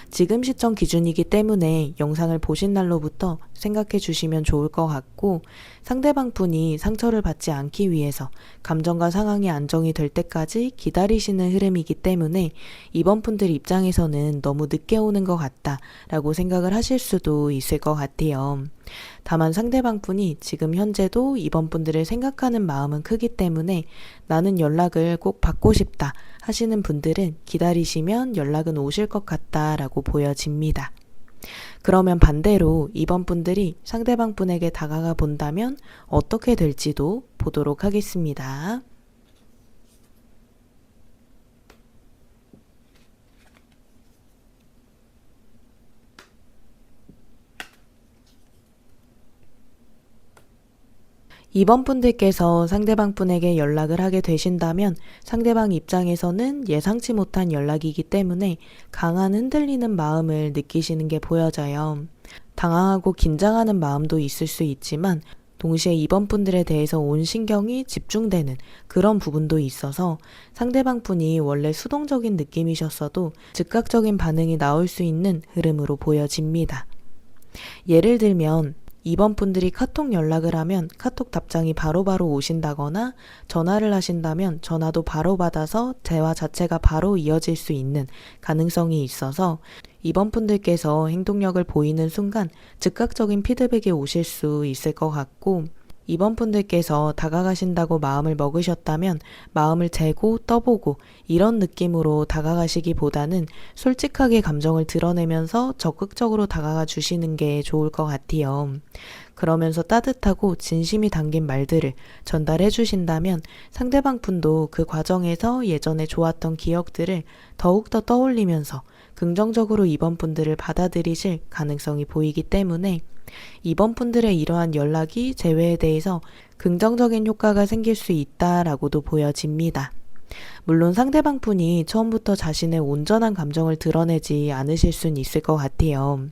지금 시점 기준이기 때문에 영상을 보신 날로부터 생각해 주시면 좋을 것 같고, 상대방 분이 상처를 받지 않기 위해서 감정과 상황이 안정이 될 때까지 기다리시는 흐름이기 때문에 이번 분들 입장에서는 너무 늦게 오는 것 같다 라고 생각을 하실 수도 있을 것 같아요. 다만 상대방 분이 지금 현재도 이번 분들을 생각하는 마음은 크기 때문에 나는 연락을 꼭 받고 싶다 하시는 분들은 기다리시면 연락은 오실 것 같다 라고 보여집니다. 그러면 반대로 이번 분들이 상대방 분에게 다가가 본다면 어떻게 될지도 보도록 하겠습니다. 이번 분들께서 상대방 분에게 연락을 하게 되신다면 상대방 입장에서는 예상치 못한 연락이기 때문에 강한 흔들리는 마음을 느끼시는 게 보여져요. 당황하고 긴장하는 마음도 있을 수 있지만 동시에 이번 분들에 대해서 온 신경이 집중되는 그런 부분도 있어서 상대방 분이 원래 수동적인 느낌이셨어도 즉각적인 반응이 나올 수 있는 흐름으로 보여집니다. 예를 들면 이번 분들이 카톡 연락을 하면 카톡 답장이 바로바로 오신다거나 전화를 하신다면 전화도 바로 받아서 대화 자체가 바로 이어질 수 있는 가능성이 있어서 이번 분들께서 행동력을 보이는 순간 즉각적인 피드백이 오실 수 있을 것 같고, 이번 분들께서 다가가신다고 마음을 먹으셨다면 마음을 재고 떠보고 이런 느낌으로 다가가시기보다는 솔직하게 감정을 드러내면서 적극적으로 다가가 주시는 게 좋을 것 같아요. 그러면서 따뜻하고 진심이 담긴 말들을 전달해 주신다면 상대방 분도 그 과정에서 예전에 좋았던 기억들을 더욱더 떠올리면서 긍정적으로 이번 분들을 받아들이실 가능성이 보이기 때문에 이번 분들의 이러한 연락이 재회에 대해서 긍정적인 효과가 생길 수 있다라고도 보여집니다. 물론 상대방 분이 처음부터 자신의 온전한 감정을 드러내지 않으실 수는 있을 것 같아요.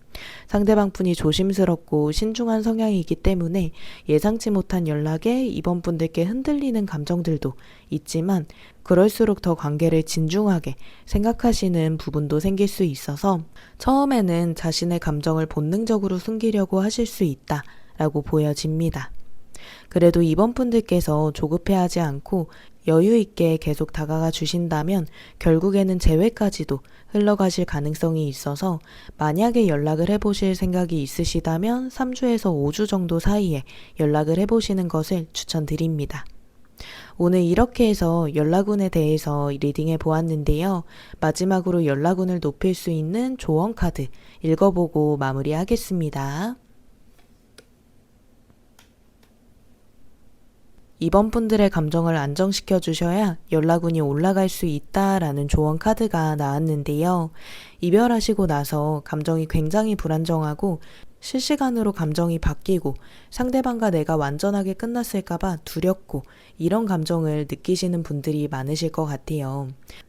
상대방 분이 조심스럽고 신중한 성향이기 때문에 예상치 못한 연락에 이번 분들께 흔들리는 감정들도 있지만 그럴수록 더 관계를 진중하게 생각하시는 부분도 생길 수 있어서 처음에는 자신의 감정을 본능적으로 숨기려고 하실 수 있다라고 보여집니다. 그래도 이번 분들께서 조급해하지 않고 여유 있게 계속 다가가 주신다면 결국에는 재회까지도 흘러가실 가능성이 있어서 만약에 연락을 해보실 생각이 있으시다면 3주에서 5주 정도 사이에 연락을 해보시는 것을 추천드립니다. 오늘 이렇게 해서 연락운에 대해서 리딩해 보았는데요. 마지막으로 연락운을 높일 수 있는 조언 카드 읽어보고 마무리하겠습니다. 이번 분들의 감정을 안정시켜 주셔야 연락운이 올라갈 수 있다라는 조언 카드가 나왔는데요. 이별하시고 나서 감정이 굉장히 불안정하고 실시간으로 감정이 바뀌고 상대방과 내가 완전하게 끝났을까봐 두렵고 이런 감정을 느끼시는 분들이 많으실 것 같아요.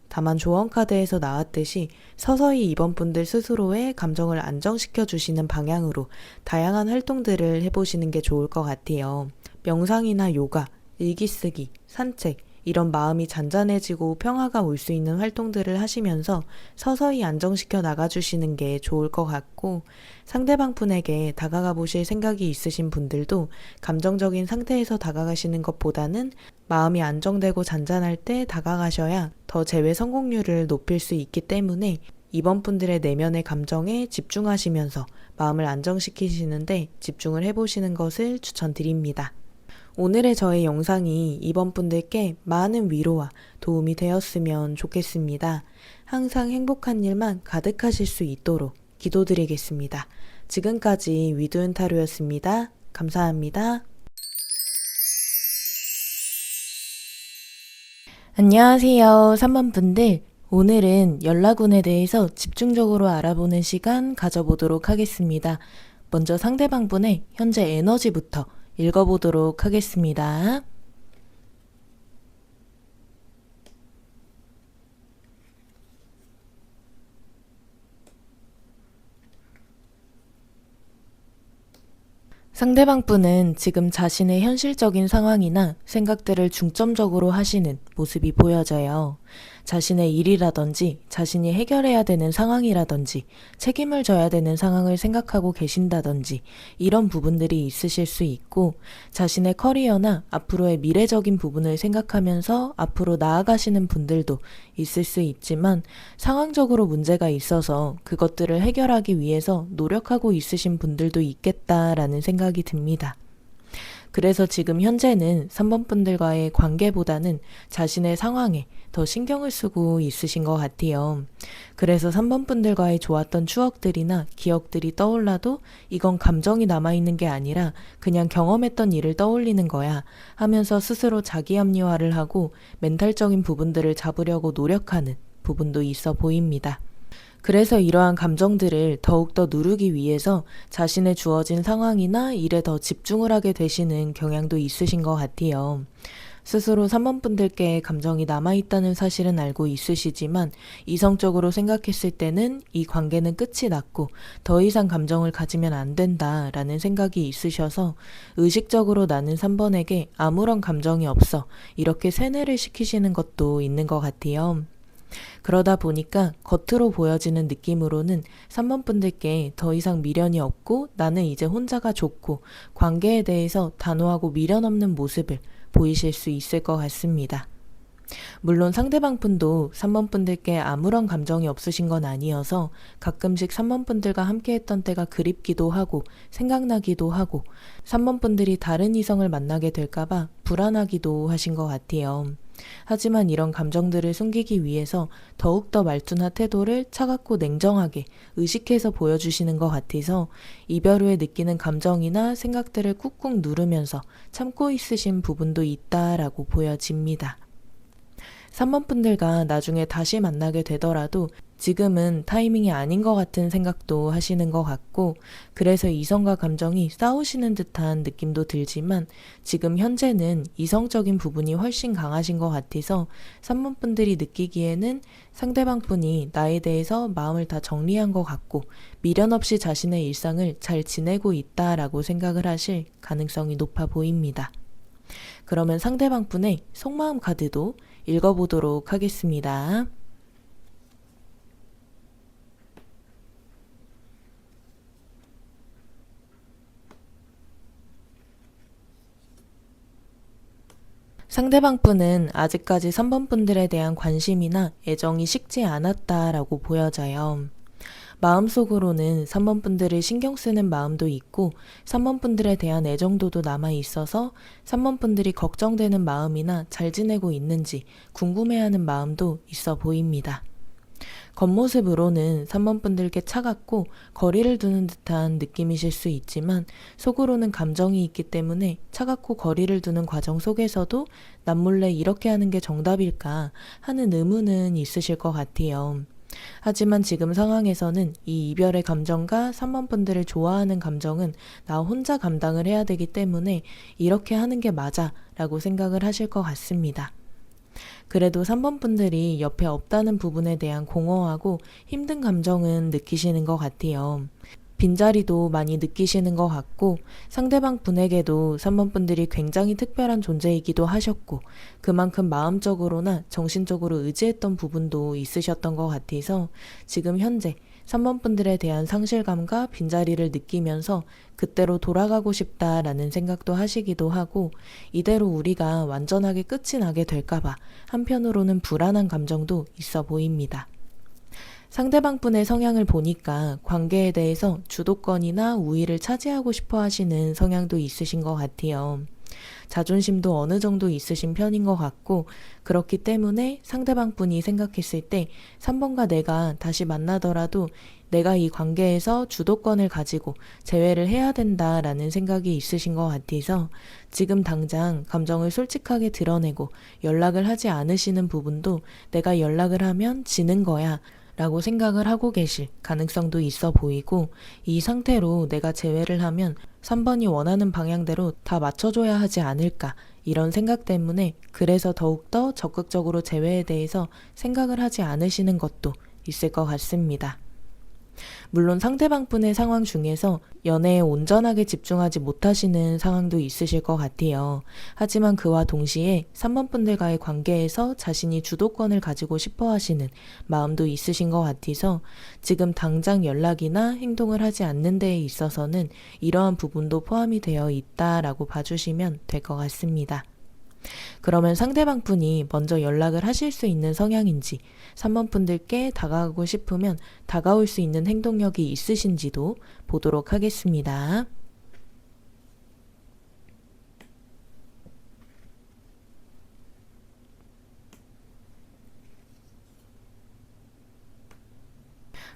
다만 조언 카드에서 나왔듯이 서서히 이번 분들 스스로의 감정을 안정시켜 주시는 방향으로 다양한 활동들을 해보시는 게 좋을 것 같아요. 명상이나 요가, 일기 쓰기, 산책, 이런 마음이 잔잔해지고 평화가 올 수 있는 활동들을 하시면서 서서히 안정시켜 나가주시는 게 좋을 것 같고, 상대방 분에게 다가가 보실 생각이 있으신 분들도 감정적인 상태에서 다가가시는 것보다는 마음이 안정되고 잔잔할 때 다가가셔야 더 재회 성공률을 높일 수 있기 때문에 이번 분들의 내면의 감정에 집중하시면서 마음을 안정시키시는데 집중을 해보시는 것을 추천드립니다. 오늘의 저의 영상이 이번 분들께 많은 위로와 도움이 되었으면 좋겠습니다. 항상 행복한 일만 가득하실 수 있도록 기도드리겠습니다. 지금까지 위도현 타로였습니다. 감사합니다. 안녕하세요. 3번 분들. 오늘은 연락운에 대해서 집중적으로 알아보는 시간 가져보도록 하겠습니다. 먼저 상대방 분의 현재 에너지부터 읽어보도록 하겠습니다. 상대방 분은 지금 자신의 현실적인 상황이나 생각들을 중점적으로 하시는 모습이 보여져요. 자신의 일이라든지 자신이 해결해야 되는 상황이라든지 책임을 져야 되는 상황을 생각하고 계신다든지 이런 부분들이 있으실 수 있고, 자신의 커리어나 앞으로의 미래적인 부분을 생각하면서 앞으로 나아가시는 분들도 있을 수 있지만, 상황적으로 문제가 있어서 그것들을 해결하기 위해서 노력하고 있으신 분들도 있겠다라는 생각이 듭니다. 그래서 지금 현재는 3번 분들과의 관계보다는 자신의 상황에 더 신경을 쓰고 있으신 것 같아요. 그래서 3번 분들과의 좋았던 추억들이나 기억들이 떠올라도 이건 감정이 남아있는 게 아니라 그냥 경험했던 일을 떠올리는 거야 하면서 스스로 자기 합리화를 하고 멘탈적인 부분들을 잡으려고 노력하는 부분도 있어 보입니다. 그래서 이러한 감정들을 더욱더 누르기 위해서 자신의 주어진 상황이나 일에 더 집중을 하게 되시는 경향도 있으신 것 같아요. 스스로 3번 분들께 감정이 남아있다는 사실은 알고 있으시지만 이성적으로 생각했을 때는 이 관계는 끝이 났고 더 이상 감정을 가지면 안 된다라는 생각이 있으셔서 의식적으로 나는 3번에게 아무런 감정이 없어 이렇게 세뇌를 시키시는 것도 있는 것 같아요. 그러다 보니까 겉으로 보여지는 느낌으로는 3번 분들께 더 이상 미련이 없고 나는 이제 혼자가 좋고 관계에 대해서 단호하고 미련 없는 모습을 보이실 수 있을 것 같습니다. 물론 상대방 분도 3번 분들께 아무런 감정이 없으신 건 아니어서 가끔씩 3번 분들과 함께 했던 때가 그립기도 하고 생각나기도 하고 3번 분들이 다른 이성을 만나게 될까봐 불안하기도 하신 것 같아요. 하지만 이런 감정들을 숨기기 위해서 더욱더 말투나 태도를 차갑고 냉정하게 의식해서 보여주시는 것 같아서 이별 후에 느끼는 감정이나 생각들을 꾹꾹 누르면서 참고 있으신 부분도 있다라고 보여집니다. 3번 분들과 나중에 다시 만나게 되더라도 지금은 타이밍이 아닌 것 같은 생각도 하시는 것 같고, 그래서 이성과 감정이 싸우시는 듯한 느낌도 들지만 지금 현재는 이성적인 부분이 훨씬 강하신 것 같아서 3번 분들이 느끼기에는 상대방 분이 나에 대해서 마음을 다 정리한 것 같고 미련 없이 자신의 일상을 잘 지내고 있다라고 생각을 하실 가능성이 높아 보입니다. 그러면 상대방 분의 속마음 카드도 읽어보도록 하겠습니다. 상대방 분은 아직까지 3번 분들에 대한 관심이나 애정이 식지 않았다라고 보여져요. 마음속으로는 3번 분들을 신경 쓰는 마음도 있고 3번 분들에 대한 애정도도 남아 있어서 3번 분들이 걱정되는 마음이나 잘 지내고 있는지 궁금해하는 마음도 있어 보입니다. 겉모습으로는 3번 분들께 차갑고 거리를 두는 듯한 느낌이실 수 있지만 속으로는 감정이 있기 때문에 차갑고 거리를 두는 과정 속에서도 남몰래 이렇게 하는 게 정답일까 하는 의문은 있으실 것 같아요. 하지만 지금 상황에서는 이 이별의 감정과 3번 분들을 좋아하는 감정은 나 혼자 감당을 해야 되기 때문에 이렇게 하는 게 맞아 라고 생각을 하실 것 같습니다. 그래도 3번 분들이 옆에 없다는 부분에 대한 공허하고 힘든 감정은 느끼시는 것 같아요. 빈자리도 많이 느끼시는 것 같고 상대방 분에게도 3번 분들이 굉장히 특별한 존재이기도 하셨고 그만큼 마음적으로나 정신적으로 의지했던 부분도 있으셨던 것 같아서 지금 현재 3번 분들에 대한 상실감과 빈자리를 느끼면서 그때로 돌아가고 싶다라는 생각도 하시기도 하고 이대로 우리가 완전하게 끝이 나게 될까봐 한편으로는 불안한 감정도 있어 보입니다. 상대방 분의 성향을 보니까 관계에 대해서 주도권이나 우위를 차지하고 싶어 하시는 성향도 있으신 것 같아요. 자존심도 어느 정도 있으신 편인 것 같고 그렇기 때문에 상대방 분이 생각했을 때 3번과 내가 다시 만나더라도 내가 이 관계에서 주도권을 가지고 제외를 해야 된다라는 생각이 있으신 것 같아서 지금 당장 감정을 솔직하게 드러내고 연락을 하지 않으시는 부분도 내가 연락을 하면 지는 거야 라고 생각을 하고 계실 가능성도 있어 보이고 이 상태로 내가 제외를 하면 3번이 원하는 방향대로 다 맞춰줘야 하지 않을까 이런 생각 때문에 그래서 더욱더 적극적으로 제외에 대해서 생각을 하지 않으시는 것도 있을 것 같습니다. 물론 상대방 분의 상황 중에서 연애에 온전하게 집중하지 못하시는 상황도 있으실 것 같아요. 하지만 그와 동시에 3번 분들과의 관계에서 자신이 주도권을 가지고 싶어 하시는 마음도 있으신 것 같아서 지금 당장 연락이나 행동을 하지 않는 데에 있어서는 이러한 부분도 포함이 되어 있다라고 봐주시면 될 것 같습니다. 그러면 상대방 분이 먼저 연락을 하실 수 있는 성향인지 3번 분들께 다가가고 싶으면 다가올 수 있는 행동력이 있으신지도 보도록 하겠습니다.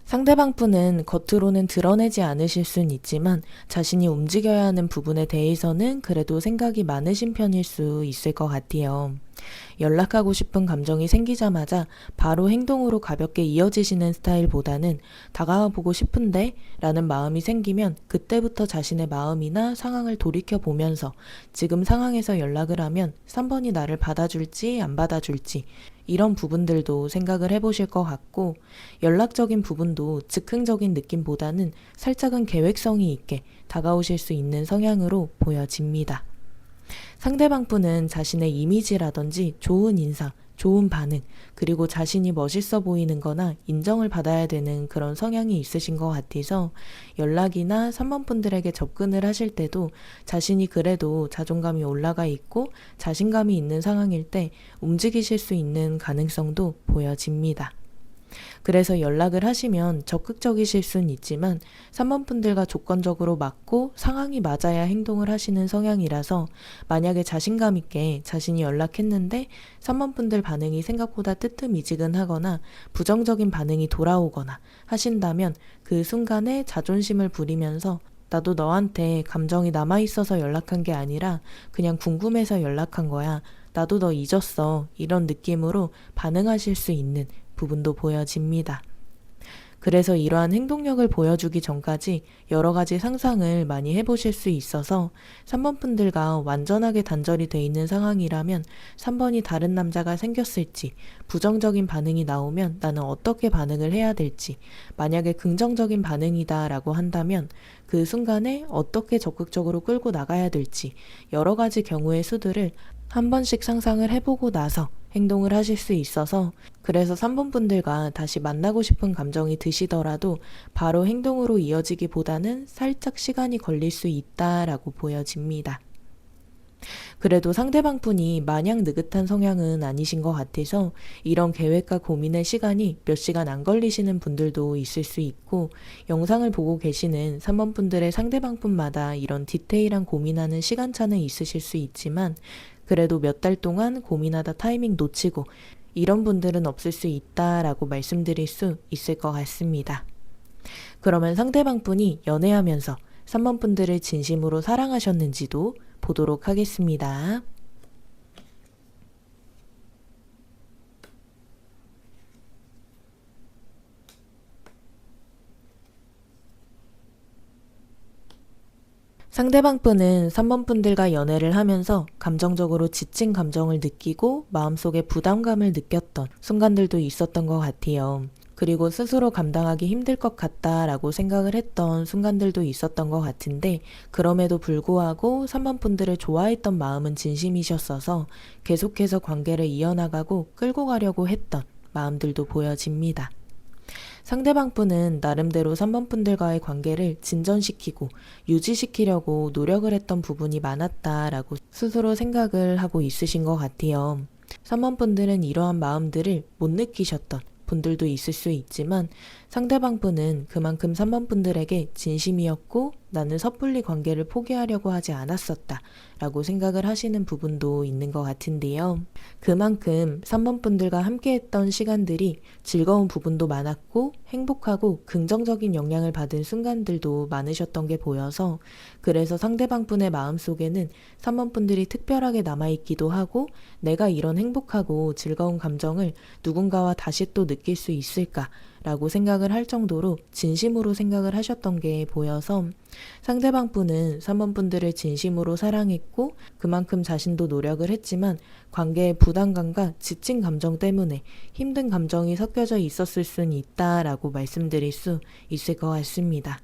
상대방 분은 겉으로는 드러내지 않으실 순 있지만 자신이 움직여야 하는 부분에 대해서는 그래도 생각이 많으신 편일 수 있을 것 같아요. 연락하고 싶은 감정이 생기자마자 바로 행동으로 가볍게 이어지시는 스타일보다는 다가와 보고 싶은데 라는 마음이 생기면 그때부터 자신의 마음이나 상황을 돌이켜보면서 지금 상황에서 연락을 하면 3번이 나를 받아줄지 안 받아줄지 이런 부분들도 생각을 해보실 것 같고 연락적인 부분도 즉흥적인 느낌보다는 살짝은 계획성이 있게 다가오실 수 있는 성향으로 보여집니다. 상대방 분은 자신의 이미지라든지 좋은 인상, 좋은 반응, 그리고 자신이 멋있어 보이는 거나 인정을 받아야 되는 그런 성향이 있으신 것 같아서 연락이나 3번 분들에게 접근을 하실 때도 자신이 그래도 자존감이 올라가 있고 자신감이 있는 상황일 때 움직이실 수 있는 가능성도 보여집니다. 그래서 연락을 하시면 적극적이실 순 있지만 3번 분들과 조건적으로 맞고 상황이 맞아야 행동을 하시는 성향이라서 만약에 자신감 있게 자신이 연락했는데 3번 분들 반응이 생각보다 뜨뜻미지근하거나 부정적인 반응이 돌아오거나 하신다면 그 순간에 자존심을 부리면서 나도 너한테 감정이 남아있어서 연락한 게 아니라 그냥 궁금해서 연락한 거야. 나도 너 잊었어. 이런 느낌으로 반응하실 수 있는 부분도 보여집니다. 그래서 이러한 행동력을 보여주기 전까지 여러 가지 상상을 많이 해보실 수 있어서 3번 분들과 완전하게 단절이 돼 있는 상황이라면 3번이 다른 남자가 생겼을지 부정적인 반응이 나오면 나는 어떻게 반응을 해야 될지 만약에 긍정적인 반응이다 라고 한다면 그 순간에 어떻게 적극적으로 끌고 나가야 될지 여러 가지 경우의 수들을 한 번씩 상상을 해보고 나서 행동을 하실 수 있어서 그래서 3번 분들과 다시 만나고 싶은 감정이 드시더라도 바로 행동으로 이어지기보다는 살짝 시간이 걸릴 수 있다라고 보여집니다. 그래도 상대방 분이 마냥 느긋한 성향은 아니신 것 같아서 이런 계획과 고민의 시간이 몇 시간 안 걸리시는 분들도 있을 수 있고, 영상을 보고 계시는 3번 분들의 상대방 분마다 이런 디테일한 고민하는 시간차는 있으실 수 있지만, 그래도 몇 달 동안 고민하다 타이밍 놓치고 이런 분들은 없을 수 있다라고 말씀드릴 수 있을 것 같습니다. 그러면 상대방 분이 연애하면서 3번 분들을 진심으로 사랑하셨는지도 보도록 하겠습니다. 상대방 분은 3번 분들과 연애를 하면서 감정적으로 지친 감정을 느끼고 마음속에 부담감을 느꼈던 순간들도 있었던 것 같아요. 그리고 스스로 감당하기 힘들 것 같다라고 생각을 했던 순간들도 있었던 것 같은데, 그럼에도 불구하고 3번 분들을 좋아했던 마음은 진심이셨어서 계속해서 관계를 이어나가고 끌고 가려고 했던 마음들도 보여집니다. 상대방 분은 나름대로 3번 분들과의 관계를 진전시키고 유지시키려고 노력을 했던 부분이 많았다라고 스스로 생각을 하고 있으신 것 같아요. 3번 분들은 이러한 마음들을 못 느끼셨던 분들도 있을 수 있지만, 상대방 분은 그만큼 3번 분들에게 진심이었고 나는 섣불리 관계를 포기하려고 하지 않았었다 라고 생각을 하시는 부분도 있는 것 같은데요. 그만큼 3번 분들과 함께했던 시간들이 즐거운 부분도 많았고 행복하고 긍정적인 영향을 받은 순간들도 많으셨던 게 보여서, 그래서 상대방 분의 마음속에는 3번 분들이 특별하게 남아있기도 하고, 내가 이런 행복하고 즐거운 감정을 누군가와 다시 또 느낄 수 있을까 라고 생각을 할 정도로 진심으로 생각을 하셨던 게 보여서, 상대방 분은 3번 분들을 진심으로 사랑했고 그만큼 자신도 노력을 했지만 관계의 부담감과 지친 감정 때문에 힘든 감정이 섞여져 있었을 수는 있다라고 말씀드릴 수 있을 것 같습니다.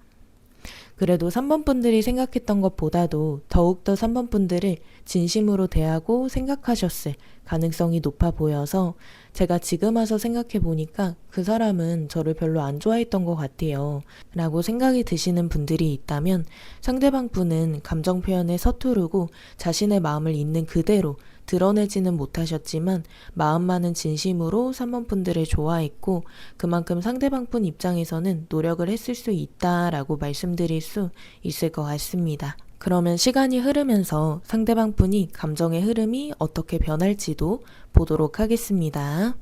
그래도 3번 분들이 생각했던 것보다도 더욱더 3번 분들을 진심으로 대하고 생각하셨을 가능성이 높아 보여서, 제가 지금 와서 생각해 보니까 그 사람은 저를 별로 안 좋아했던 것 같아요 라고 생각이 드시는 분들이 있다면, 상대방 분은 감정 표현에 서투르고 자신의 마음을 있는 그대로 드러내지는 못하셨지만 마음만은 진심으로 3번 분들을 좋아했고 그만큼 상대방 분 입장에서는 노력을 했을 수 있다라고 말씀드릴 수 있을 것 같습니다. 그러면 시간이 흐르면서 상대방 분이 감정의 흐름이 어떻게 변할지도 보도록 하겠습니다.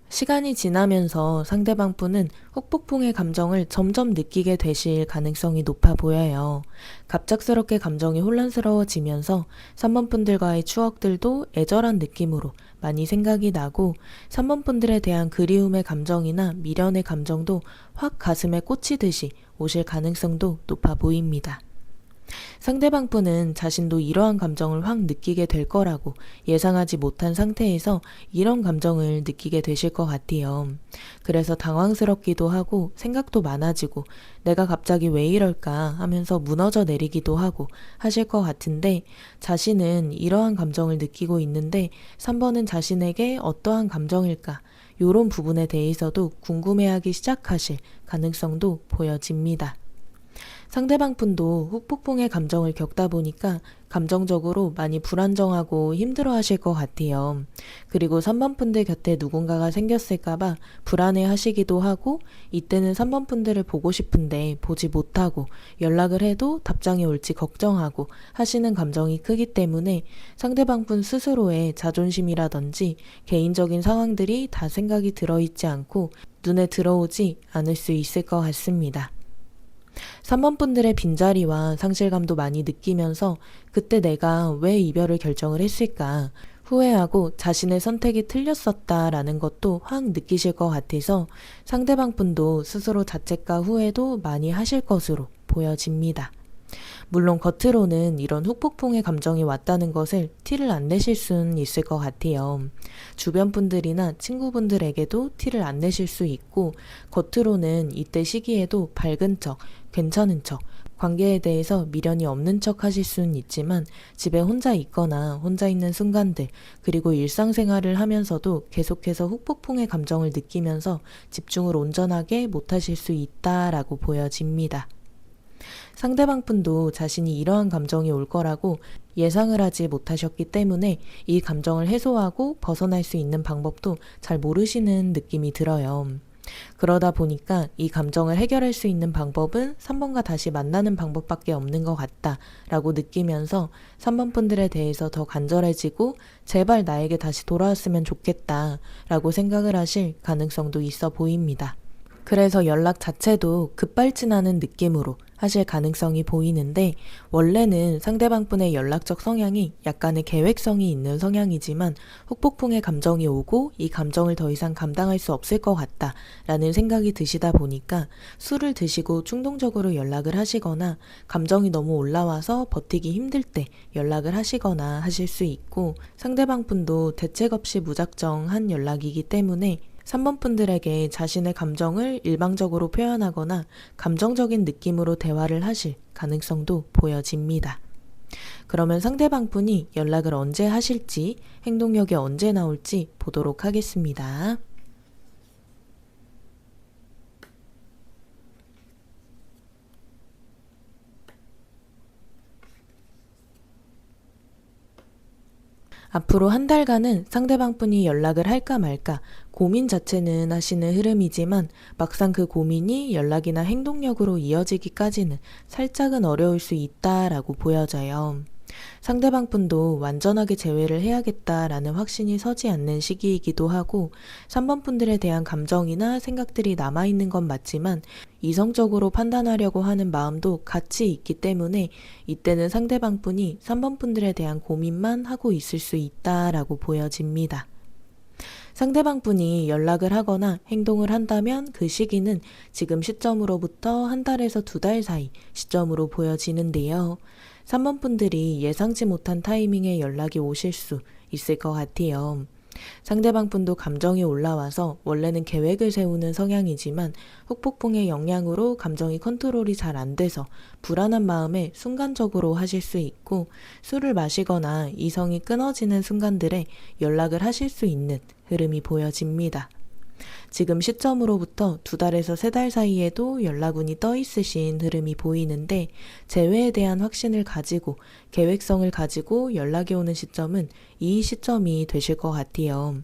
시간이 지나면서 상대방 분은 후폭풍의 감정을 점점 느끼게 되실 가능성이 높아 보여요. 갑작스럽게 감정이 혼란스러워지면서 3번 분들과의 추억들도 애절한 느낌으로 많이 생각이 나고, 3번 분들에 대한 그리움의 감정이나 미련의 감정도 확 가슴에 꽂히듯이 오실 가능성도 높아 보입니다. 상대방 분은 자신도 이러한 감정을 확 느끼게 될 거라고 예상하지 못한 상태에서 이런 감정을 느끼게 되실 것 같아요. 그래서 당황스럽기도 하고 생각도 많아지고 내가 갑자기 왜 이럴까 하면서 무너져 내리기도 하고 하실 것 같은데, 자신은 이러한 감정을 느끼고 있는데 3번은 자신에게 어떠한 감정일까? 이런 부분에 대해서도 궁금해하기 시작하실 가능성도 보여집니다. 상대방 분도 후폭풍의 감정을 겪다 보니까 감정적으로 많이 불안정하고 힘들어 하실 것 같아요. 그리고 3번 분들 곁에 누군가가 생겼을까봐 불안해 하시기도 하고, 이때는 3번 분들을 보고 싶은데 보지 못하고 연락을 해도 답장이 올지 걱정하고 하시는 감정이 크기 때문에 상대방 분 스스로의 자존심이라든지 개인적인 상황들이 다 생각이 들어있지 않고 눈에 들어오지 않을 수 있을 것 같습니다. 3번 분들의 빈자리와 상실감도 많이 느끼면서 그때 내가 왜 이별을 결정을 했을까 후회하고 자신의 선택이 틀렸었다라는 것도 확 느끼실 것 같아서, 상대방 분도 스스로 자책과 후회도 많이 하실 것으로 보여집니다. 물론 겉으로는 이런 후폭풍의 감정이 왔다는 것을 티를 안 내실 수는 있을 것 같아요. 주변 분들이나 친구분들에게도 티를 안 내실 수 있고, 겉으로는 이때 시기에도 밝은 척, 괜찮은 척, 관계에 대해서 미련이 없는 척 하실 수는 있지만 집에 혼자 있거나 혼자 있는 순간들, 그리고 일상생활을 하면서도 계속해서 후폭풍의 감정을 느끼면서 집중을 온전하게 못하실 수 있다라고 보여집니다. 상대방 분도 자신이 이러한 감정이 올 거라고 예상을 하지 못하셨기 때문에 이 감정을 해소하고 벗어날 수 있는 방법도 잘 모르시는 느낌이 들어요. 그러다 보니까 이 감정을 해결할 수 있는 방법은 3번과 다시 만나는 방법밖에 없는 것 같다 라고 느끼면서 3번 분들에 대해서 더 간절해지고 제발 나에게 다시 돌아왔으면 좋겠다 라고 생각을 하실 가능성도 있어 보입니다. 그래서 연락 자체도 급발진하는 느낌으로 하실 가능성이 보이는데, 원래는 상대방분의 연락적 성향이 약간의 계획성이 있는 성향이지만 후폭풍의 감정이 오고 이 감정을 더 이상 감당할 수 없을 것 같다 라는 생각이 드시다 보니까 술을 드시고 충동적으로 연락을 하시거나 감정이 너무 올라와서 버티기 힘들 때 연락을 하시거나 하실 수 있고, 상대방분도 대책 없이 무작정 한 연락이기 때문에 3번 분들에게 자신의 감정을 일방적으로 표현하거나 감정적인 느낌으로 대화를 하실 가능성도 보여집니다. 그러면 상대방 분이 연락을 언제 하실지, 행동력이 언제 나올지 보도록 하겠습니다. 앞으로 한 달간은 상대방 분이 연락을 할까 말까 고민 자체는 하시는 흐름이지만 막상 그 고민이 연락이나 행동력으로 이어지기까지는 살짝은 어려울 수 있다라고 보여져요. 상대방 분도 완전하게 제외를 해야겠다라는 확신이 서지 않는 시기이기도 하고, 3번 분들에 대한 감정이나 생각들이 남아있는 건 맞지만 이성적으로 판단하려고 하는 마음도 같이 있기 때문에 이때는 상대방 분이 3번 분들에 대한 고민만 하고 있을 수 있다라고 보여집니다. 상대방 분이 연락을 하거나 행동을 한다면 그 시기는 지금 시점으로부터 한 달에서 2달 사이 시점으로 보여지는데요. 3번 분들이 예상치 못한 타이밍에 연락이 오실 수 있을 것 같아요. 상대방 분도 감정이 올라와서 원래는 계획을 세우는 성향이지만 후폭풍의 영향으로 감정이 컨트롤이 잘 안 돼서 불안한 마음에 순간적으로 하실 수 있고, 술을 마시거나 이성이 끊어지는 순간들에 연락을 하실 수 있는 흐름이 보여집니다. 지금 시점으로부터 2달에서 3달 사이에도 연락운이 떠 있으신 흐름이 보이는데, 재회에 대한 확신을 가지고 계획성을 가지고 연락이 오는 시점은 이 시점이 되실 것 같아요.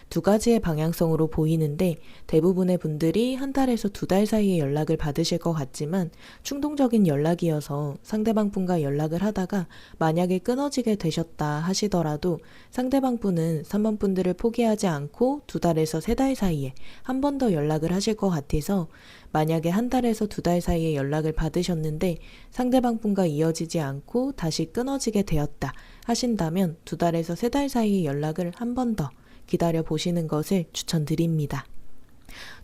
2가지의 방향성으로 보이는데, 대부분의 분들이 한 달에서 2달 사이에 연락을 받으실 것 같지만 충동적인 연락이어서 상대방 분과 연락을 하다가 만약에 끊어지게 되셨다 하시더라도 상대방 분은 3번 분들을 포기하지 않고 2달에서 3달 사이에 한 번 더 연락을 하실 것 같아서, 만약에 한 달에서 2달 사이에 연락을 받으셨는데 상대방 분과 이어지지 않고 다시 끊어지게 되었다 하신다면 2달에서 3달 사이에 연락을 한 번 더 기다려 보시는 것을 추천드립니다.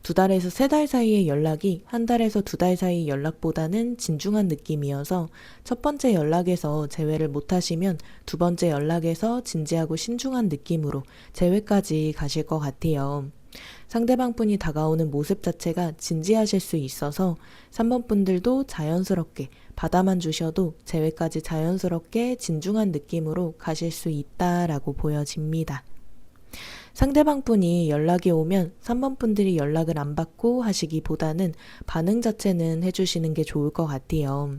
2달에서 3달 사이의 연락이 한 달에서 2달 사이 연락보다는 진중한 느낌이어서 첫 번째 연락에서 재회를 못하시면 두 번째 연락에서 진지하고 신중한 느낌으로 재회까지 가실 것 같아요. 상대방 분이 다가오는 모습 자체가 진지하실 수 있어서 3번 분들도 자연스럽게 받아만 주셔도 재회까지 자연스럽게 진중한 느낌으로 가실 수 있다라고 보여집니다. 상대방 분이 연락이 오면 3번 분들이 연락을 안 받고 하시기보다는 반응 자체는 해주시는 게 좋을 것 같아요.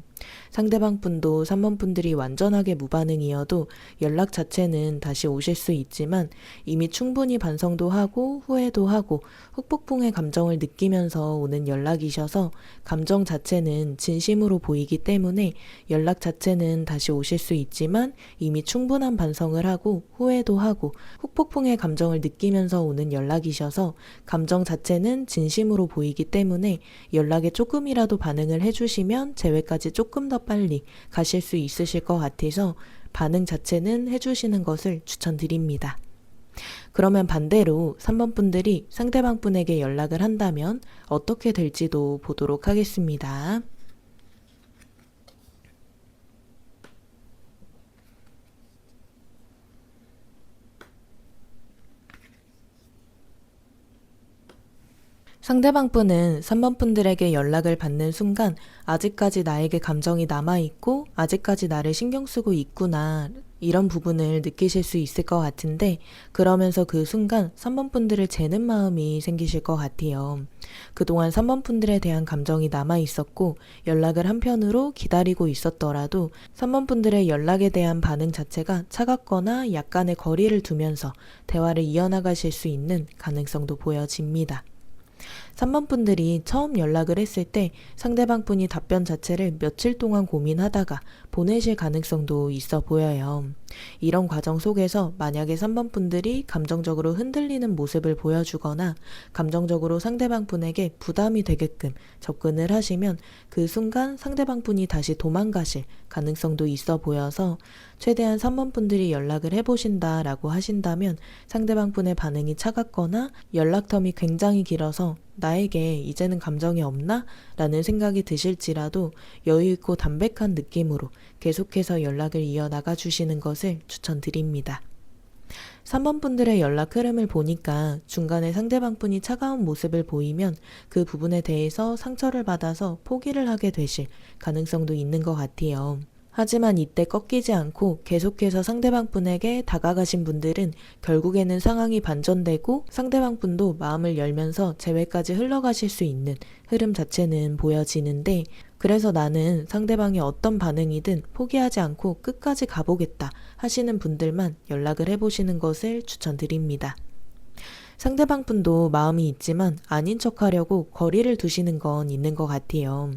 상대방 분도 3번 분들이 완전하게 무반응이어도 연락 자체는 다시 오실 수 있지만 이미 충분히 반성도 하고 후회도 하고 후폭풍의 감정을 느끼면서 오는 연락이셔서 감정 자체는 진심으로 보이기 때문에 연락 자체는 다시 오실 수 있지만 이미 충분한 반성을 하고 후회도 하고 후폭풍의 감정을 느끼면서 오는 연락이셔서 감정 자체는 진심으로 보이기 때문에 연락에 조금이라도 반응을 해주시면 재회까지 조금 더 빨리 가실 수 있으실 것 같아서 반응 자체는 해주시는 것을 추천드립니다. 그러면 반대로 3번 분들이 상대방 분에게 연락을 한다면 어떻게 될지도 보도록 하겠습니다. 상대방 분은 3번 분들에게 연락을 받는 순간 아직까지 나에게 감정이 남아있고 아직까지 나를 신경 쓰고 있구나 이런 부분을 느끼실 수 있을 것 같은데 그러면서 그 순간 3번 분들을 재는 마음이 생기실 것 같아요. 그동안 3번 분들에 대한 감정이 남아있었고 연락을 한편으로 기다리고 있었더라도 3번 분들의 연락에 대한 반응 자체가 차갑거나 약간의 거리를 두면서 대화를 이어나가실 수 있는 가능성도 보여집니다. 3번 분들이 처음 연락을 했을 때 상대방 분이 답변 자체를 며칠 동안 고민하다가 보내실 가능성도 있어 보여요. 이런 과정 속에서 만약에 3번 분들이 감정적으로 흔들리는 모습을 보여주거나 감정적으로 상대방 분에게 부담이 되게끔 접근을 하시면 그 순간 상대방 분이 다시 도망가실 가능성도 있어 보여서 최대한 3번 분들이 연락을 해보신다라고 하신다면 상대방 분의 반응이 차갑거나 연락텀이 굉장히 길어서 나에게 이제는 감정이 없나? 라는 생각이 드실지라도 여유있고 담백한 느낌으로 계속해서 연락을 이어나가 주시는 것을 추천드립니다. 3번 분들의 연락 흐름을 보니까 중간에 상대방 분이 차가운 모습을 보이면 그 부분에 대해서 상처를 받아서 포기를 하게 되실 가능성도 있는 것 같아요. 하지만 이때 꺾이지 않고 계속해서 상대방 분에게 다가가신 분들은 결국에는 상황이 반전되고 상대방 분도 마음을 열면서 재회까지 흘러가실 수 있는 흐름 자체는 보여지는데 그래서 나는 상대방이 어떤 반응이든 포기하지 않고 끝까지 가보겠다 하시는 분들만 연락을 해보시는 것을 추천드립니다. 상대방 분도 마음이 있지만 아닌 척하려고 거리를 두시는 건 있는 것 같아요.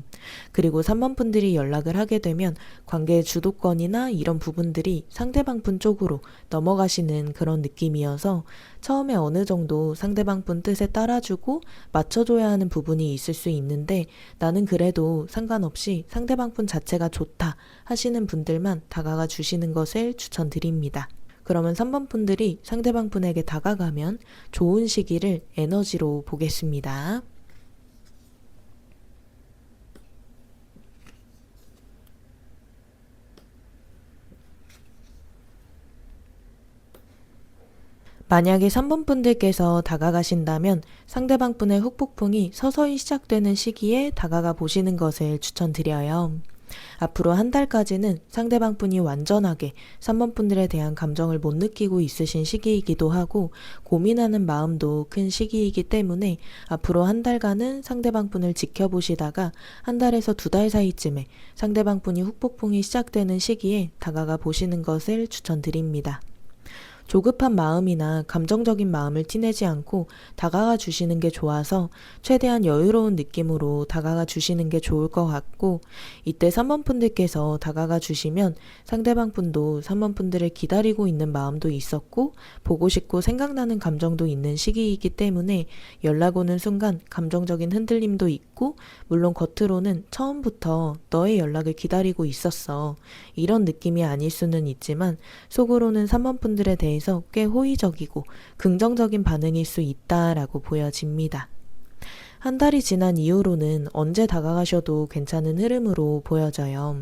그리고 3번 분들이 연락을 하게 되면 관계의 주도권이나 이런 부분들이 상대방 분 쪽으로 넘어가시는 그런 느낌이어서 처음에 어느 정도 상대방 분 뜻에 따라주고 맞춰줘야 하는 부분이 있을 수 있는데 나는 그래도 상관없이 상대방 분 자체가 좋다 하시는 분들만 다가가 주시는 것을 추천드립니다. 그러면 3번 분들이 상대방 분에게 다가가면 좋은 시기를 에너지로 보겠습니다. 만약에 3번 분들께서 다가가신다면 상대방 분의 훅폭풍이 서서히 시작되는 시기에 다가가 보시는 것을 추천드려요. 앞으로 한 달까지는 상대방 분이 완전하게 3번 분들에 대한 감정을 못 느끼고 있으신 시기이기도 하고 고민하는 마음도 큰 시기이기 때문에 앞으로 한 달간은 상대방 분을 지켜보시다가 한 달에서 2달 사이쯤에 상대방 분이 훅폭풍이 시작되는 시기에 다가가 보시는 것을 추천드립니다. 조급한 마음이나 감정적인 마음을 티내지 않고 다가가 주시는 게 좋아서 최대한 여유로운 느낌으로 다가가 주시는 게 좋을 것 같고 이때 3번 분들께서 다가가 주시면 상대방 분도 3번 분들을 기다리고 있는 마음도 있었고 보고 싶고 생각나는 감정도 있는 시기이기 때문에 연락 오는 순간 감정적인 흔들림도 있고 물론 겉으로는 처음부터 너의 연락을 기다리고 있었어 이런 느낌이 아닐 수는 있지만 속으로는 3번 분들에 대해서 꽤 호의적이고 긍정적인 반응일 수 있다라고 보여집니다. 한 달이 지난 이후로는 언제 다가가셔도 괜찮은 흐름으로 보여져요.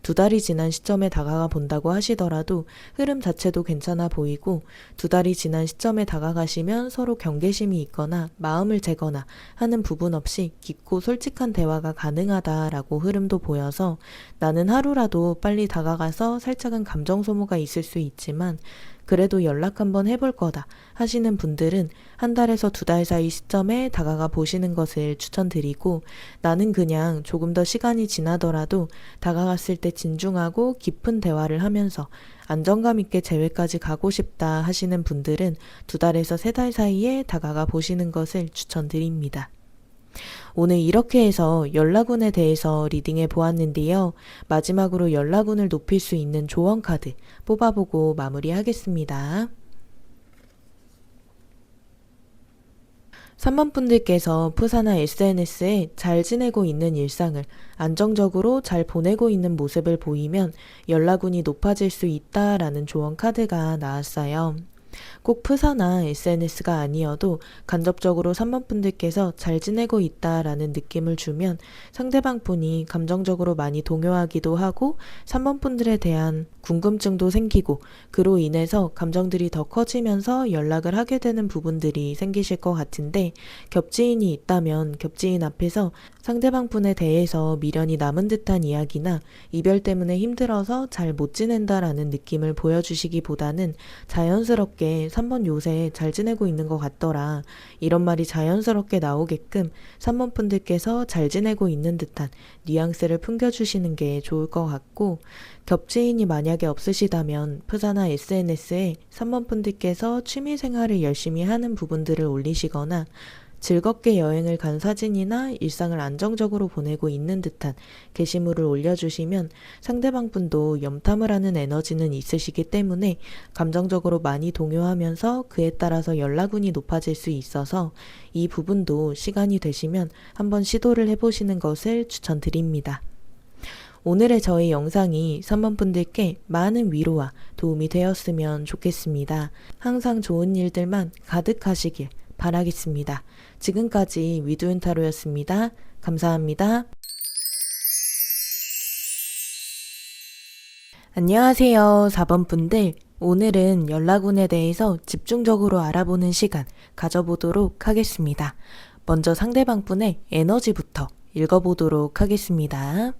2달이 지난 시점에 다가가 본다고 하시더라도 흐름 자체도 괜찮아 보이고 2달이 지난 시점에 다가가시면 서로 경계심이 있거나 마음을 재거나 하는 부분 없이 깊고 솔직한 대화가 가능하다라고 흐름도 보여서 나는 하루라도 빨리 다가가서 살짝은 감정 소모가 있을 수 있지만 그래도 연락 한번 해볼 거다 하시는 분들은 한 달에서 2달 사이 시점에 다가가 보시는 것을 추천드리고 나는 그냥 조금 더 시간이 지나더라도 다가갔을 때 진중하고 깊은 대화를 하면서 안정감 있게 재회까지 가고 싶다 하시는 분들은 2달에서 3달 사이에 다가가 보시는 것을 추천드립니다. 오늘 이렇게 해서 연락운에 대해서 리딩해 보았는데요. 마지막으로 연락운을 높일 수 있는 조언 카드 뽑아보고 마무리하겠습니다. 3번 분들께서 푸사나 SNS에 잘 지내고 있는 일상을 안정적으로 잘 보내고 있는 모습을 보이면 연락운이 높아질 수 있다라는 조언 카드가 나왔어요. 꼭 프사나 SNS가 아니어도 간접적으로 3번 분들께서 잘 지내고 있다라는 느낌을 주면 상대방 분이 감정적으로 많이 동요하기도 하고 3번 분들에 대한 궁금증도 생기고 그로 인해서 감정들이 더 커지면서 연락을 하게 되는 부분들이 생기실 것 같은데, 겹지인이 있다면 겹지인 앞에서 상대방 분에 대해서 미련이 남은 듯한 이야기나 이별 때문에 힘들어서 잘 못 지낸다라는 느낌을 보여주시기보다는 자연스럽게 3번 요새 잘 지내고 있는 것 같더라, 이런 말이 자연스럽게 나오게끔 3번 분들께서 잘 지내고 있는 듯한 뉘앙스를 풍겨주시는 게 좋을 것 같고, 겹지인이 만약에 없으시다면 프사나 SNS에 3번 분들께서 취미생활을 열심히 하는 부분들을 올리시거나 즐겁게 여행을 간 사진이나 일상을 안정적으로 보내고 있는 듯한 게시물을 올려주시면 상대방 분도 염탐을 하는 에너지는 있으시기 때문에 감정적으로 많이 동요하면서 그에 따라서 연락운이 높아질 수 있어서 이 부분도 시간이 되시면 한번 시도를 해보시는 것을 추천드립니다. 오늘의 저희 영상이 3번 분들께 많은 위로와 도움이 되었으면 좋겠습니다. 항상 좋은 일들만 가득하시길 바라겠습니다. 지금까지 위두은타로였습니다. 감사합니다. 안녕하세요, 4번 분들. 오늘은 연락운에 대해서 집중적으로 알아보는 시간 가져보도록 하겠습니다. 먼저 상대방 분의 에너지부터 읽어보도록 하겠습니다.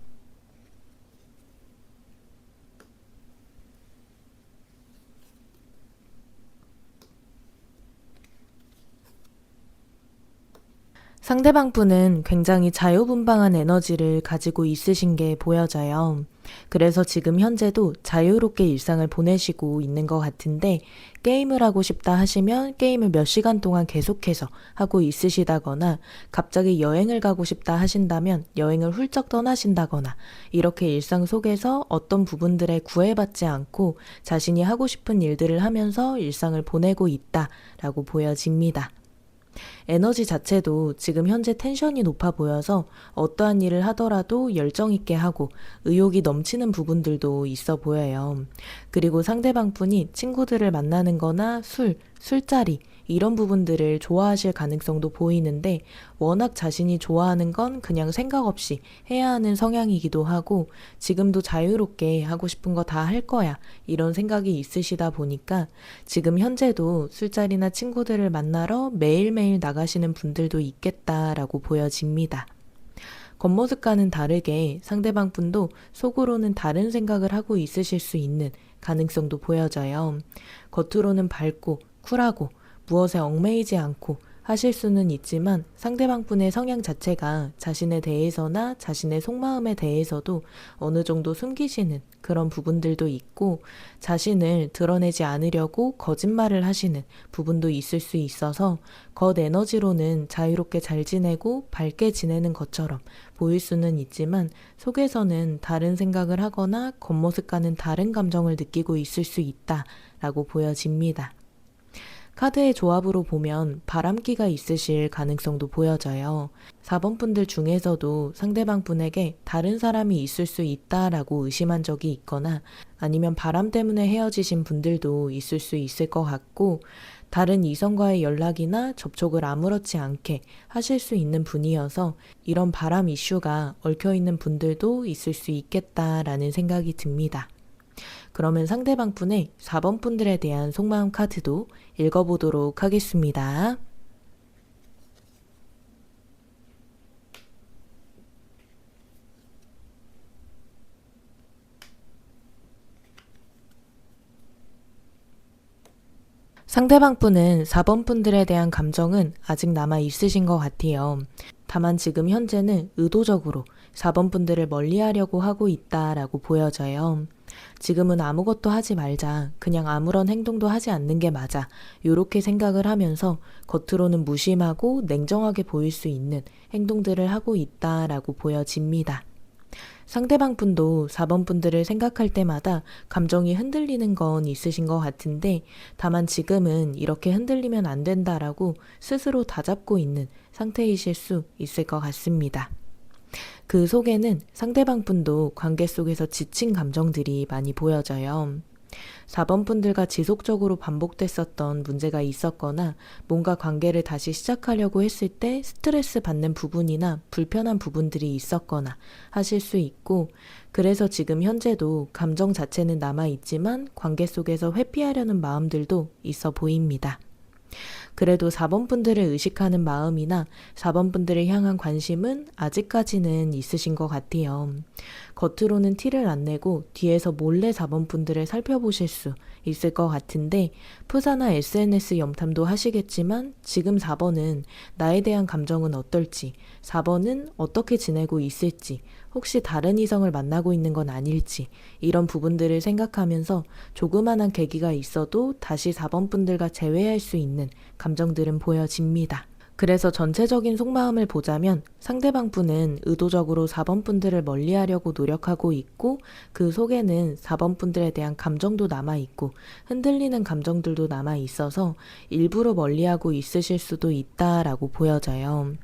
상대방 분은 굉장히 자유분방한 에너지를 가지고 있으신 게 보여져요. 그래서 지금 현재도 자유롭게 일상을 보내시고 있는 것 같은데, 게임을 하고 싶다 하시면 게임을 몇 시간 동안 계속해서 하고 있으시다거나, 갑자기 여행을 가고 싶다 하신다면 여행을 훌쩍 떠나신다거나, 이렇게 일상 속에서 어떤 부분들에 구애받지 않고 자신이 하고 싶은 일들을 하면서 일상을 보내고 있다라고 보여집니다. 에너지 자체도 지금 현재 텐션이 높아 보여서 어떠한 일을 하더라도 열정 있게 하고 의욕이 넘치는 부분들도 있어 보여요. 그리고 상대방 분이 친구들을 만나는 거나 술자리 이런 부분들을 좋아하실 가능성도 보이는데, 워낙 자신이 좋아하는 건 그냥 생각 없이 해야 하는 성향이기도 하고 지금도 자유롭게 하고 싶은 거 다 할 거야 이런 생각이 있으시다 보니까 지금 현재도 술자리나 친구들을 만나러 매일매일 나가시는 분들도 있겠다라고 보여집니다. 겉모습과는 다르게 상대방 분도 속으로는 다른 생각을 하고 있으실 수 있는 가능성도 보여져요. 겉으로는 밝고 쿨하고 무엇에 얽매이지 않고 하실 수는 있지만 상대방 분의 성향 자체가 자신에 대해서나 자신의 속마음에 대해서도 어느 정도 숨기시는 그런 부분들도 있고, 자신을 드러내지 않으려고 거짓말을 하시는 부분도 있을 수 있어서 겉 에너지로는 자유롭게 잘 지내고 밝게 지내는 것처럼 보일 수는 있지만 속에서는 다른 생각을 하거나 겉모습과는 다른 감정을 느끼고 있을 수 있다라고 보여집니다. 카드의 조합으로 보면 바람기가 있으실 가능성도 보여져요. 4번 분들 중에서도 상대방 분에게 다른 사람이 있을 수 있다라고 의심한 적이 있거나 아니면 바람 때문에 헤어지신 분들도 있을 수 있을 것 같고, 다른 이성과의 연락이나 접촉을 아무렇지 않게 하실 수 있는 분이어서 이런 바람 이슈가 얽혀있는 분들도 있을 수 있겠다라는 생각이 듭니다. 그러면 상대방 분의 4번 분들에 대한 속마음 카드도 읽어보도록 하겠습니다. 상대방 분은 4번 분들에 대한 감정은 아직 남아 있으신 것 같아요. 다만 지금 현재는 의도적으로 4번 분들을 멀리하려고 하고 있다라고 보여져요. 지금은 아무것도 하지 말자, 그냥 아무런 행동도 하지 않는 게 맞아, 요렇게 생각을 하면서 겉으로는 무심하고 냉정하게 보일 수 있는 행동들을 하고 있다라고 보여집니다. 상대방 분도 4번 분들을 생각할 때마다 감정이 흔들리는 건 있으신 것 같은데, 다만 지금은 이렇게 흔들리면 안 된다라고 스스로 다잡고 있는 상태이실 수 있을 것 같습니다. 그 속에는 상대방 분도 관계 속에서 지친 감정들이 많이 보여져요. 4번 분들과 지속적으로 반복됐었던 문제가 있었거나 뭔가 관계를 다시 시작하려고 했을 때 스트레스 받는 부분이나 불편한 부분들이 있었거나 하실 수 있고, 그래서 지금 현재도 감정 자체는 남아있지만 관계 속에서 회피하려는 마음들도 있어 보입니다. 그래도 4번 분들을 의식하는 마음이나 4번 분들을 향한 관심은 아직까지는 있으신 것 같아요. 겉으로는 티를 안 내고 뒤에서 몰래 4번 분들을 살펴보실 수 있을 것 같은데, 푸사나 SNS 염탐도 하시겠지만 지금 4번은 나에 대한 감정은 어떨지, 4번은 어떻게 지내고 있을지, 혹시 다른 이성을 만나고 있는 건 아닐지, 이런 부분들을 생각하면서 조그만한 계기가 있어도 다시 4번 분들과 재회할 수 있는 감정들은 보여집니다. 그래서 전체적인 속마음을 보자면 상대방 분은 의도적으로 4번 분들을 멀리하려고 노력하고 있고, 그 속에는 4번 분들에 대한 감정도 남아있고 흔들리는 감정들도 남아있어서 일부러 멀리하고 있으실 수도 있다라고 보여져요.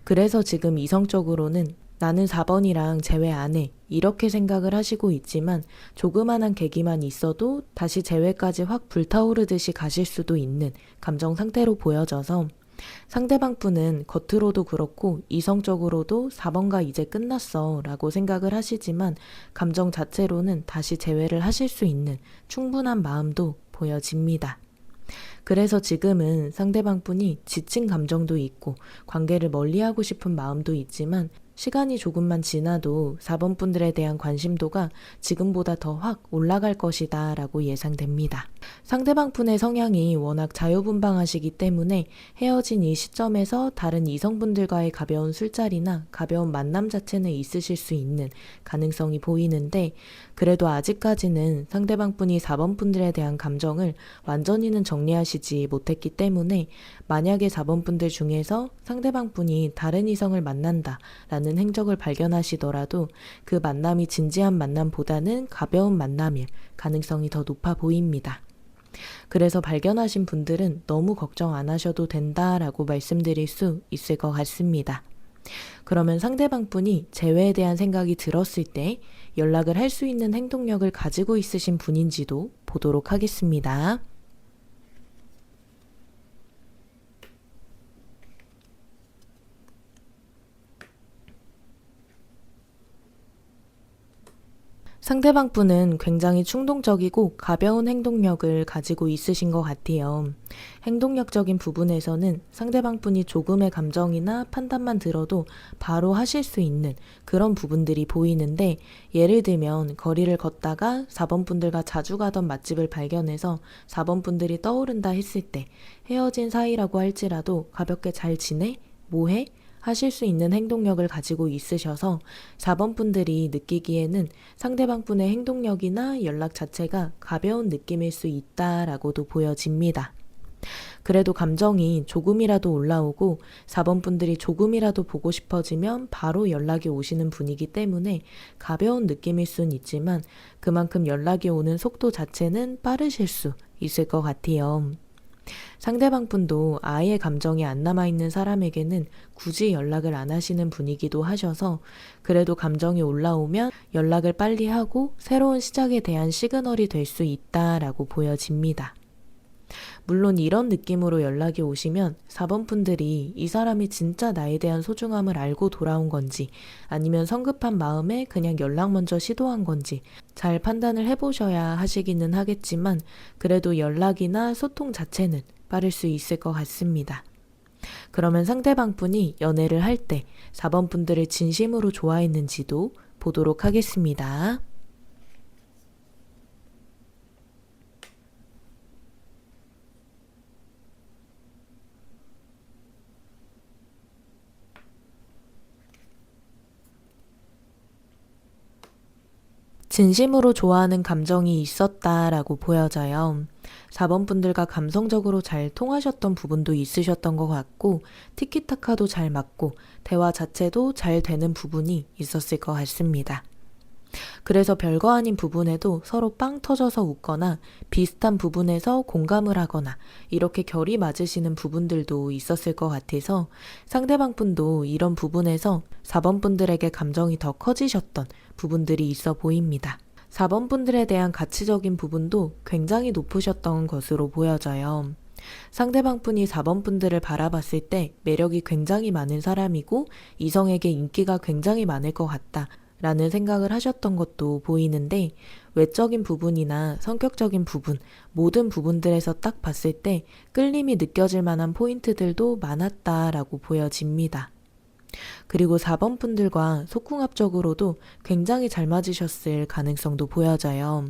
그래서 지금 이성적으로는 나는 4번이랑 재회 안 해, 이렇게 생각을 하시고 있지만 조그만한 계기만 있어도 다시 재회까지 확 불타오르듯이 가실 수도 있는 감정 상태로 보여져서, 상대방 분은 겉으로도 그렇고 이성적으로도 4번과 이제 끝났어 라고 생각을 하시지만 감정 자체로는 다시 재회를 하실 수 있는 충분한 마음도 보여집니다. 그래서 지금은 상대방 분이 지친 감정도 있고 관계를 멀리하고 싶은 마음도 있지만, 시간이 조금만 지나도 4번 분들에 대한 관심도가 지금보다 더 확 올라갈 것이다 라고 예상됩니다. 상대방 분의 성향이 워낙 자유분방하시기 때문에 헤어진 이 시점에서 다른 이성분들과의 가벼운 술자리나 가벼운 만남 자체는 있으실 수 있는 가능성이 보이는데, 그래도 아직까지는 상대방 분이 4번 분들에 대한 감정을 완전히는 정리하시지 못했기 때문에, 만약에 4번 분들 중에서 상대방 분이 다른 이성을 만난다 라는 행적을 발견하시더라도 그 만남이 진지한 만남보다는 가벼운 만남일 가능성이 더 높아 보입니다. 그래서 발견하신 분들은 너무 걱정 안 하셔도 된다라고 말씀드릴 수 있을 것 같습니다. 그러면 상대방 분이 재회에 대한 생각이 들었을 때 연락을 할 수 있는 행동력을 가지고 있으신 분인지도 보도록 하겠습니다. 상대방 분은 굉장히 충동적이고 가벼운 행동력을 가지고 있으신 것 같아요. 행동력적인 부분에서는 상대방 분이 조금의 감정이나 판단만 들어도 바로 하실 수 있는 그런 부분들이 보이는데, 예를 들면 거리를 걷다가 4번 분들과 자주 가던 맛집을 발견해서 4번 분들이 떠오른다 했을 때 헤어진 사이라고 할지라도 가볍게 잘 지내? 뭐해? 하실 수 있는 행동력을 가지고 있으셔서 4번 분들이 느끼기에는 상대방 분의 행동력이나 연락 자체가 가벼운 느낌일 수 있다라고도 보여집니다. 그래도 감정이 조금이라도 올라오고 4번 분들이 조금이라도 보고 싶어지면 바로 연락이 오시는 분이기 때문에 가벼운 느낌일 수는 있지만 그만큼 연락이 오는 속도 자체는 빠르실 수 있을 것 같아요. 상대방 분도 아예 감정이 안 남아있는 사람에게는 굳이 연락을 안 하시는 분이기도 하셔서, 그래도 감정이 올라오면 연락을 빨리 하고 새로운 시작에 대한 시그널이 될 수 있다라고 보여집니다. 물론 이런 느낌으로 연락이 오시면 4번 분들이 이 사람이 진짜 나에 대한 소중함을 알고 돌아온 건지 아니면 성급한 마음에 그냥 연락 먼저 시도한 건지 잘 판단을 해보셔야 하시기는 하겠지만, 그래도 연락이나 소통 자체는 빠를 수 있을 것 같습니다. 그러면 상대방 분이 연애를 할 때 4번 분들을 진심으로 좋아했는지도 보도록 하겠습니다. 진심으로 좋아하는 감정이 있었다라고 보여져요. 4번 분들과 감성적으로 잘 통하셨던 부분도 있으셨던 것 같고, 티키타카도 잘 맞고 대화 자체도 잘 되는 부분이 있었을 것 같습니다. 그래서 별거 아닌 부분에도 서로 빵 터져서 웃거나 비슷한 부분에서 공감을 하거나 이렇게 결이 맞으시는 부분들도 있었을 것 같아서, 상대방 분도 이런 부분에서 4번 분들에게 감정이 더 커지셨던 부분들이 있어 보입니다. 4번 분들에 대한 가치적인 부분도 굉장히 높으셨던 것으로 보여져요. 상대방 분이 4번 분들을 바라봤을 때 매력이 굉장히 많은 사람이고 이성에게 인기가 굉장히 많을 것 같다 라는 생각을 하셨던 것도 보이는데, 외적인 부분이나 성격적인 부분, 모든 부분들에서 딱 봤을 때 끌림이 느껴질 만한 포인트들도 많았다라고 보여집니다. 그리고 4번 분들과 속궁합적으로도 굉장히 잘 맞으셨을 가능성도 보여져요.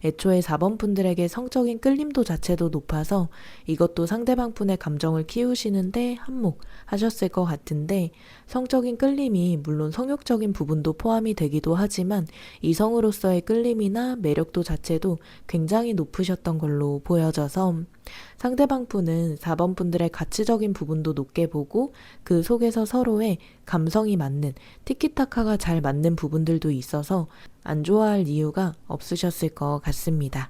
애초에 4번 분들에게 성적인 끌림도 자체도 높아서 이것도 상대방 분의 감정을 키우시는데 한몫하셨을 것 같은데, 성적인 끌림이 물론 성욕적인 부분도 포함이 되기도 하지만 이성으로서의 끌림이나 매력도 자체도 굉장히 높으셨던 걸로 보여져서 상대방 분은 4번 분들의 가치적인 부분도 높게 보고 그 속에서 서로의 감성이 맞는, 티키타카가 잘 맞는 부분들도 있어서 안 좋아할 이유가 없으셨을 것 같습니다.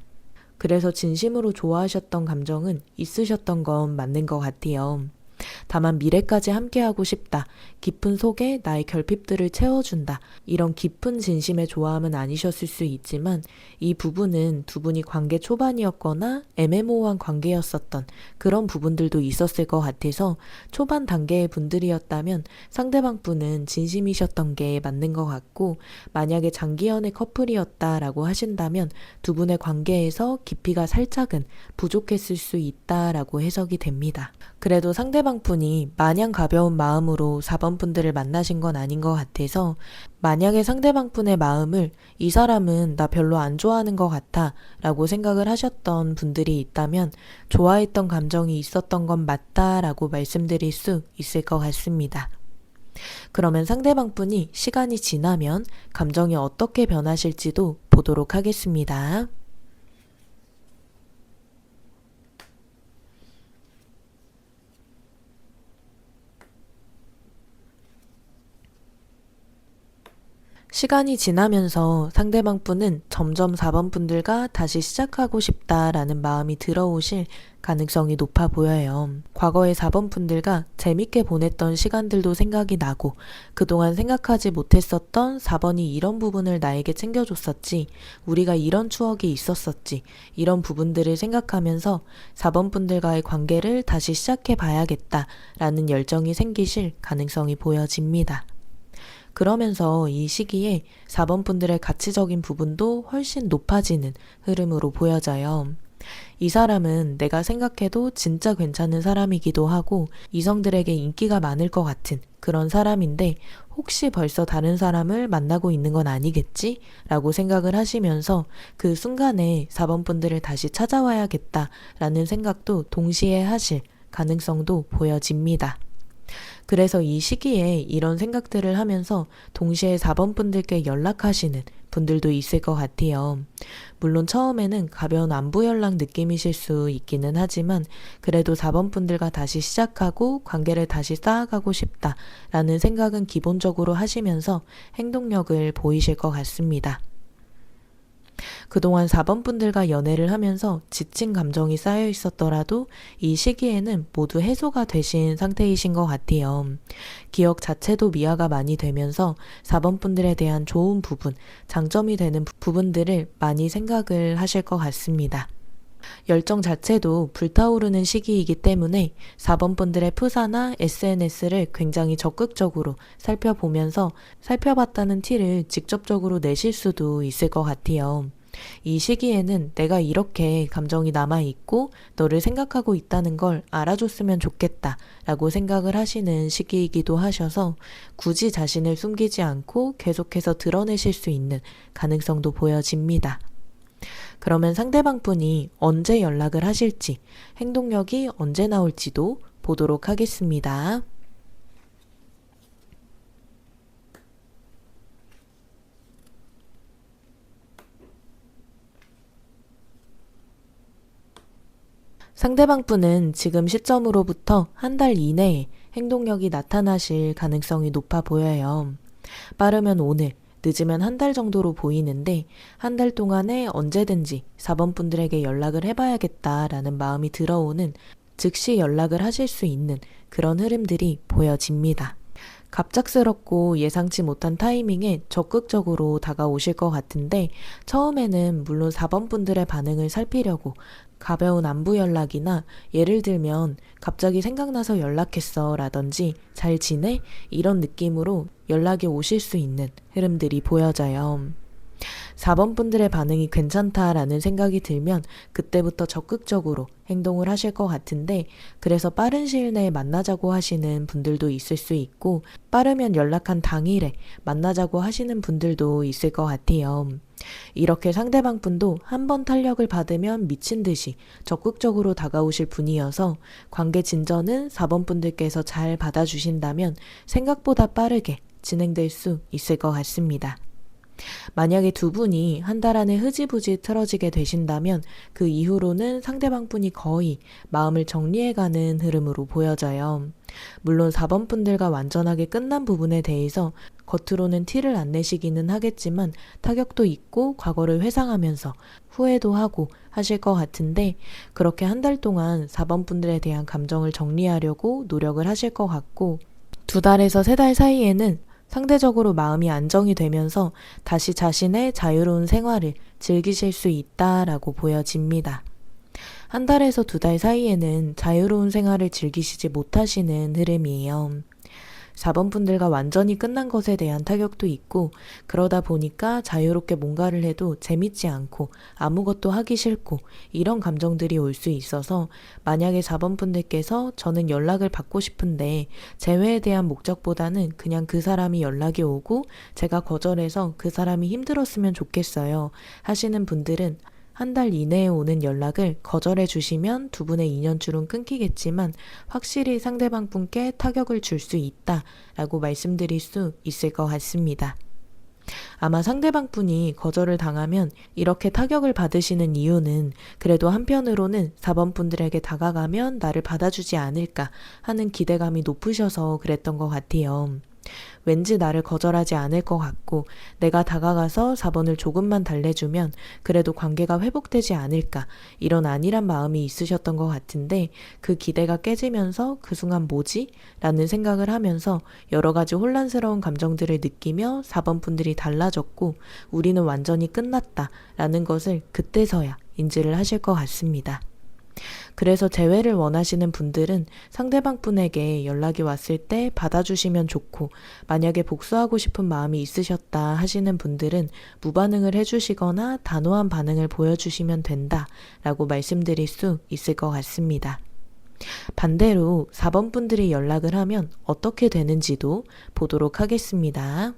그래서 진심으로 좋아하셨던 감정은 있으셨던 건 맞는 것 같아요. 다만 미래까지 함께하고 싶다, 깊은 속에 나의 결핍들을 채워준다, 이런 깊은 진심의 좋아함은 아니셨을 수 있지만 이 부분은 두 분이 관계 초반이었거나 애매모호한 관계였었던 그런 부분들도 있었을 것 같아서 초반 단계의 분들이었다면 상대방 분은 진심이셨던 게 맞는 것 같고, 만약에 장기연애 커플이었다라고 하신다면 두 분의 관계에서 깊이가 살짝은 부족했을 수 있다라고 해석이 됩니다. 그래도 상대방 분이 마냥 가벼운 마음으로 4번 분들을 만나신 건 아닌 것 같아서, 만약에 상대방 분의 마음을 이 사람은 나 별로 안 좋아하는 것 같아 라고 생각을 하셨던 분들이 있다면 좋아했던 감정이 있었던 건 맞다 라고 말씀드릴 수 있을 것 같습니다. 그러면 상대방 분이 시간이 지나면 감정이 어떻게 변하실지도 보도록 하겠습니다. 시간이 지나면서 상대방 분은 점점 4번 분들과 다시 시작하고 싶다라는 마음이 들어오실 가능성이 높아 보여요. 과거의 4번 분들과 재밌게 보냈던 시간들도 생각이 나고, 그동안 생각하지 못했었던 4번이 이런 부분을 나에게 챙겨줬었지, 우리가 이런 추억이 있었었지, 이런 부분들을 생각하면서 4번 분들과의 관계를 다시 시작해 봐야겠다라는 열정이 생기실 가능성이 보여집니다. 그러면서 이 시기에 4번 분들의 가치적인 부분도 훨씬 높아지는 흐름으로 보여져요. 이 사람은 내가 생각해도 진짜 괜찮은 사람이기도 하고 이성들에게 인기가 많을 것 같은 그런 사람인데, 혹시 벌써 다른 사람을 만나고 있는 건 아니겠지? 라고 생각을 하시면서 그 순간에 4번 분들을 다시 찾아와야겠다라는 생각도 동시에 하실 가능성도 보여집니다. 그래서 이 시기에 이런 생각들을 하면서 동시에 4번 분들께 연락하시는 분들도 있을 것 같아요. 물론 처음에는 가벼운 안부 연락 느낌이실 수 있기는 하지만 그래도 4번 분들과 다시 시작하고 관계를 다시 쌓아가고 싶다라는 생각은 기본적으로 하시면서 행동력을 보이실 것 같습니다. 그동안 4번 분들과 연애를 하면서 지친 감정이 쌓여 있었더라도 이 시기에는 모두 해소가 되신 상태이신 것 같아요. 기억 자체도 미화가 많이 되면서 4번 분들에 대한 좋은 부분, 장점이 되는 부분들을 많이 생각을 하실 것 같습니다. 열정 자체도 불타오르는 시기이기 때문에 4번 분들의 프사나 SNS를 굉장히 적극적으로 살펴보면서 살펴봤다는 티를 직접적으로 내실 수도 있을 것 같아요. 이 시기에는 내가 이렇게 감정이 남아있고 너를 생각하고 있다는 걸 알아줬으면 좋겠다 라고 생각을 하시는 시기이기도 하셔서 굳이 자신을 숨기지 않고 계속해서 드러내실 수 있는 가능성도 보여집니다. 그러면 상대방 분이 언제 연락을 하실지, 행동력이 언제 나올지도 보도록 하겠습니다. 상대방 분은 지금 시점으로부터 한 달 이내에 행동력이 나타나실 가능성이 높아 보여요. 빠르면 오늘, 늦으면 한 달 정도로 보이는데 한 달 동안에 언제든지 4번 분들에게 연락을 해봐야겠다라는 마음이 들어오는, 즉시 연락을 하실 수 있는 그런 흐름들이 보여집니다. 갑작스럽고 예상치 못한 타이밍에 적극적으로 다가오실 것 같은데 처음에는 물론 4번 분들의 반응을 살피려고 가벼운 안부 연락이나 예를 들면 갑자기 생각나서 연락했어 라든지 잘 지내? 이런 느낌으로 연락이 오실 수 있는 흐름들이 보여져요. 4번 분들의 반응이 괜찮다라는 생각이 들면 그때부터 적극적으로 행동을 하실 것 같은데 그래서 빠른 시일 내에 만나자고 하시는 분들도 있을 수 있고 빠르면 연락한 당일에 만나자고 하시는 분들도 있을 것 같아요. 이렇게 상대방 분도 한 번 탄력을 받으면 미친 듯이 적극적으로 다가오실 분이어서 관계 진전은 4번 분들께서 잘 받아주신다면 생각보다 빠르게 진행될 수 있을 것 같습니다. 만약에 두 분이 한 달 안에 흐지부지 틀어지게 되신다면 그 이후로는 상대방 분이 거의 마음을 정리해가는 흐름으로 보여져요. 물론 4번 분들과 완전하게 끝난 부분에 대해서 겉으로는 티를 안 내시기는 하겠지만 타격도 있고 과거를 회상하면서 후회도 하고 하실 것 같은데 그렇게 한 달 동안 4번 분들에 대한 감정을 정리하려고 노력을 하실 것 같고 2달에서 3달 사이에는 상대적으로 마음이 안정이 되면서 다시 자신의 자유로운 생활을 즐기실 수 있다라고 보여집니다. 한 달에서 2달 사이에는 자유로운 생활을 즐기시지 못하시는 흐름이에요. 4번 분들과 완전히 끝난 것에 대한 타격도 있고 그러다 보니까 자유롭게 뭔가를 해도 재밌지 않고 아무것도 하기 싫고 이런 감정들이 올 수 있어서 만약에 4번 분들께서 저는 연락을 받고 싶은데 재회에 대한 목적보다는 그냥 그 사람이 연락이 오고 제가 거절해서 그 사람이 힘들었으면 좋겠어요 하시는 분들은 한 달 이내에 오는 연락을 거절해 주시면 두 분의 인연줄은 끊기겠지만 확실히 상대방 분께 타격을 줄 수 있다라고 말씀드릴 수 있을 것 같습니다. 아마 상대방 분이 거절을 당하면 이렇게 타격을 받으시는 이유는 그래도 한편으로는 4번 분들에게 다가가면 나를 받아주지 않을까 하는 기대감이 높으셔서 그랬던 것 같아요. 왠지 나를 거절하지 않을 것 같고 내가 다가가서 4번을 조금만 달래주면 그래도 관계가 회복되지 않을까 이런 안일한 마음이 있으셨던 것 같은데 그 기대가 깨지면서 그 순간 뭐지? 라는 생각을 하면서 여러 가지 혼란스러운 감정들을 느끼며 4번 분들이 달라졌고 우리는 완전히 끝났다 라는 것을 그때서야 인지를 하실 것 같습니다. 그래서 재회를 원하시는 분들은 상대방 분에게 연락이 왔을 때 받아주시면 좋고 만약에 복수하고 싶은 마음이 있으셨다 하시는 분들은 무반응을 해주시거나 단호한 반응을 보여주시면 된다 라고 말씀드릴 수 있을 것 같습니다. 반대로 4번 분들이 연락을 하면 어떻게 되는지도 보도록 하겠습니다.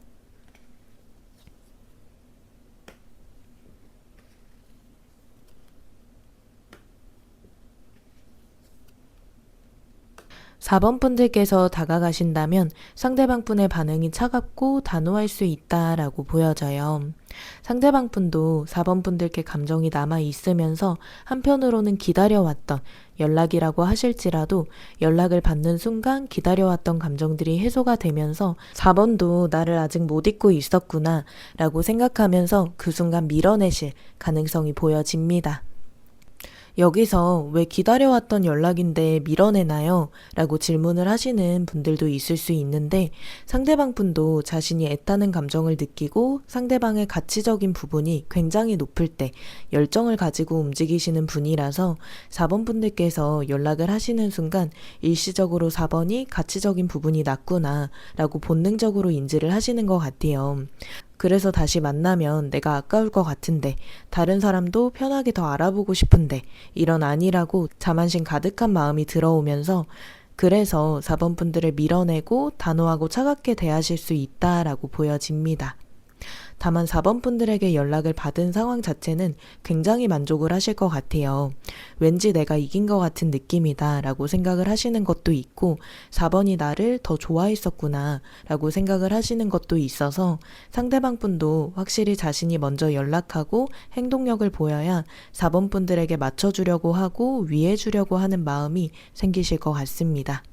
4번 분들께서 다가가신다면 상대방 분의 반응이 차갑고 단호할 수 있다라고 보여져요. 상대방 분도 4번 분들께 감정이 남아 있으면서 한편으로는 기다려왔던 연락이라고 하실지라도 연락을 받는 순간 기다려왔던 감정들이 해소가 되면서 4번도 나를 아직 못 잊고 있었구나 라고 생각하면서 그 순간 밀어내실 가능성이 보여집니다. 여기서 왜 기다려왔던 연락인데 밀어내나요? 라고 질문을 하시는 분들도 있을 수 있는데 상대방 분도 자신이 애타는 감정을 느끼고 상대방의 가치적인 부분이 굉장히 높을 때 열정을 가지고 움직이시는 분이라서 4번 분들께서 연락을 하시는 순간 일시적으로 4번이 가치적인 부분이 낮구나 라고 본능적으로 인지를 하시는 것 같아요. 그래서 다시 만나면 내가 아까울 것 같은데 다른 사람도 편하게 더 알아보고 싶은데 이런 아니라고 자만심 가득한 마음이 들어오면서 그래서 4번 분들을 밀어내고 단호하고 차갑게 대하실 수 있다라고 보여집니다. 다만 4번 분들에게 연락을 받은 상황 자체는 굉장히 만족을 하실 것 같아요. 왠지 내가 이긴 것 같은 느낌이다 라고 생각을 하시는 것도 있고 4번이 나를 더 좋아했었구나 라고 생각을 하시는 것도 있어서 상대방 분도 확실히 자신이 먼저 연락하고 행동력을 보여야 4번 분들에게 맞춰주려고 하고 위해주려고 하는 마음이 생기실 것 같습니다.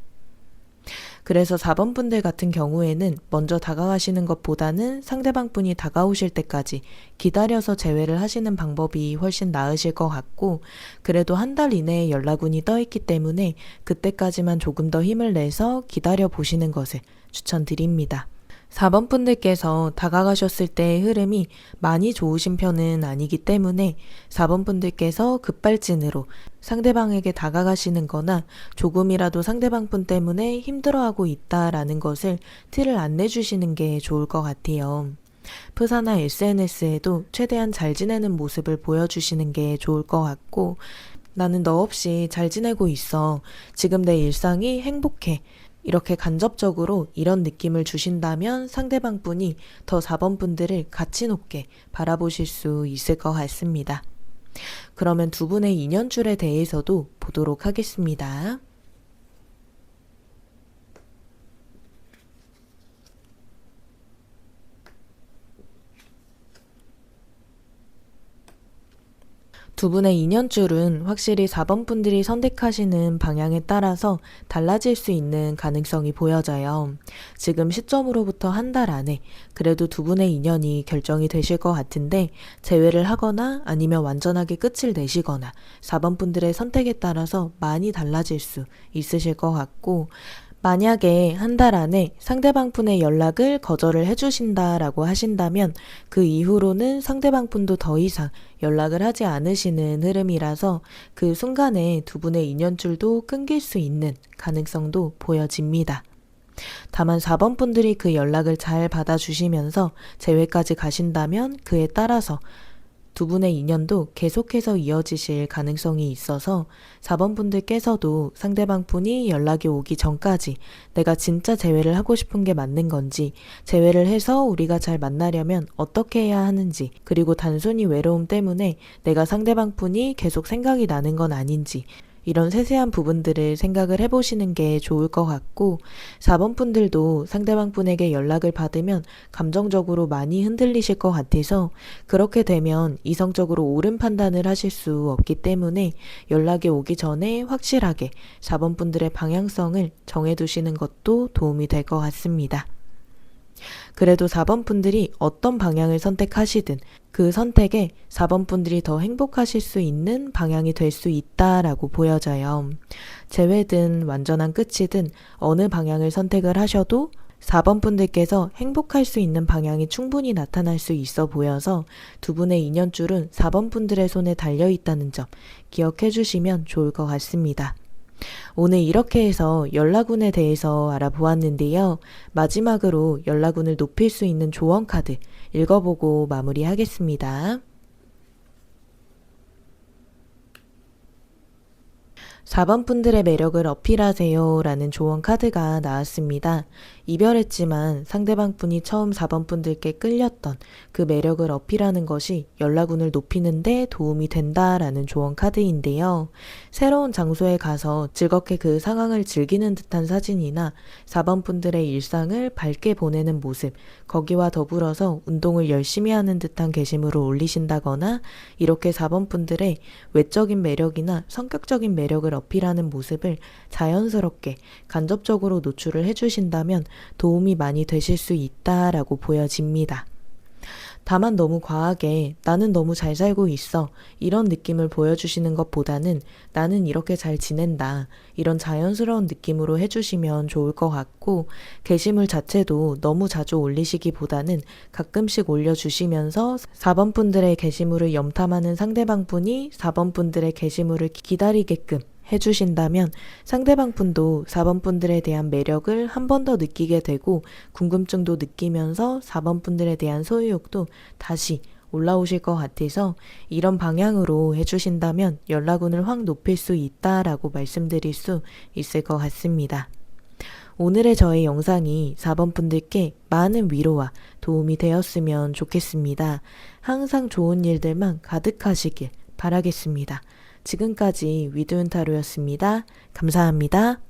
그래서 4번 분들 같은 경우에는 먼저 다가가시는 것보다는 상대방 분이 다가오실 때까지 기다려서 제외를 하시는 방법이 훨씬 나으실 것 같고, 그래도 한 달 이내에 연락운이 떠 있기 때문에 그때까지만 조금 더 힘을 내서 기다려 보시는 것을 추천드립니다. 4번 분들께서 다가가셨을 때의 흐름이 많이 좋으신 편은 아니기 때문에 4번 분들께서 급발진으로 상대방에게 다가가시는 거나 조금이라도 상대방 분 때문에 힘들어하고 있다라는 것을 티를 안 내주시는 게 좋을 것 같아요. 프사나 SNS에도 최대한 잘 지내는 모습을 보여주시는 게 좋을 것 같고, 나는 너 없이 잘 지내고 있어. 지금 내 일상이 행복해. 이렇게 간접적으로 이런 느낌을 주신다면 상대방 분이 더 4번 분들을 가치 높게 바라보실 수 있을 것 같습니다. 그러면 두 분의 인연줄에 대해서도 보도록 하겠습니다. 두 분의 인연줄은 확실히 4번 분들이 선택하시는 방향에 따라서 달라질 수 있는 가능성이 보여져요. 지금 시점으로부터 한 달 안에 그래도 두 분의 인연이 결정이 되실 것 같은데, 재회를 하거나 아니면 완전하게 끝을 내시거나 4번 분들의 선택에 따라서 많이 달라질 수 있으실 것 같고, 만약에 한 달 안에 상대방 분의 연락을 거절을 해주신다라고 하신다면 그 이후로는 상대방 분도 더 이상 연락을 하지 않으시는 흐름이라서 그 순간에 두 분의 인연줄도 끊길 수 있는 가능성도 보여집니다. 다만 4번 분들이 그 연락을 잘 받아주시면서 재회까지 가신다면 그에 따라서 두 분의 인연도 계속해서 이어지실 가능성이 있어서 4번 분들께서도 상대방 분이 연락이 오기 전까지 내가 진짜 재회를 하고 싶은 게 맞는 건지, 재회를 해서 우리가 잘 만나려면 어떻게 해야 하는지, 그리고 단순히 외로움 때문에 내가 상대방 분이 계속 생각이 나는 건 아닌지, 이런 세세한 부분들을 생각을 해보시는 게 좋을 것 같고, 4번 분들도 상대방 분에게 연락을 받으면 감정적으로 많이 흔들리실 것 같아서 그렇게 되면 이성적으로 옳은 판단을 하실 수 없기 때문에 연락이 오기 전에 확실하게 4번 분들의 방향성을 정해두시는 것도 도움이 될 것 같습니다. 그래도 4번 분들이 어떤 방향을 선택하시든 그 선택에 4번 분들이 더 행복하실 수 있는 방향이 될 수 있다라고 보여져요. 재회든 완전한 끝이든 어느 방향을 선택을 하셔도 4번 분들께서 행복할 수 있는 방향이 충분히 나타날 수 있어 보여서 두 분의 인연줄은 4번 분들의 손에 달려 있다는 점 기억해 주시면 좋을 것 같습니다. 오늘 이렇게 해서 연락운에 대해서 알아보았는데요. 마지막으로 연락운을 높일 수 있는 조언 카드 읽어보고 마무리하겠습니다. 4번 분들의 매력을 어필하세요 라는 조언 카드가 나왔습니다. 이별했지만 상대방 분이 처음 4번 분들께 끌렸던 그 매력을 어필하는 것이 연락운을 높이는 데 도움이 된다라는 조언 카드인데요. 새로운 장소에 가서 즐겁게 그 상황을 즐기는 듯한 사진이나 4번 분들의 일상을 밝게 보내는 모습, 거기와 더불어서 운동을 열심히 하는 듯한 게시물을 올리신다거나 이렇게 4번 분들의 외적인 매력이나 성격적인 매력을 어필하는 모습을 자연스럽게 간접적으로 노출을 해주신다면 도움이 많이 되실 수 있다라고 보여집니다. 다만 너무 과하게 나는 너무 잘 살고 있어 이런 느낌을 보여주시는 것보다는 나는 이렇게 잘 지낸다 이런 자연스러운 느낌으로 해주시면 좋을 것 같고, 게시물 자체도 너무 자주 올리시기보다는 가끔씩 올려주시면서 4번 분들의 게시물을 염탐하는 상대방 분이 4번 분들의 게시물을 기다리게끔 해주신다면 상대방 분도 4번 분들에 대한 매력을 한 번 더 느끼게 되고 궁금증도 느끼면서 4번 분들에 대한 소유욕도 다시 올라오실 것 같아서 이런 방향으로 해주신다면 연락운을 확 높일 수 있다라고 말씀드릴 수 있을 것 같습니다. 오늘의 저의 영상이 4번 분들께 많은 위로와 도움이 되었으면 좋겠습니다. 항상 좋은 일들만 가득하시길 바라겠습니다. 지금까지 위드운타로였습니다. 감사합니다.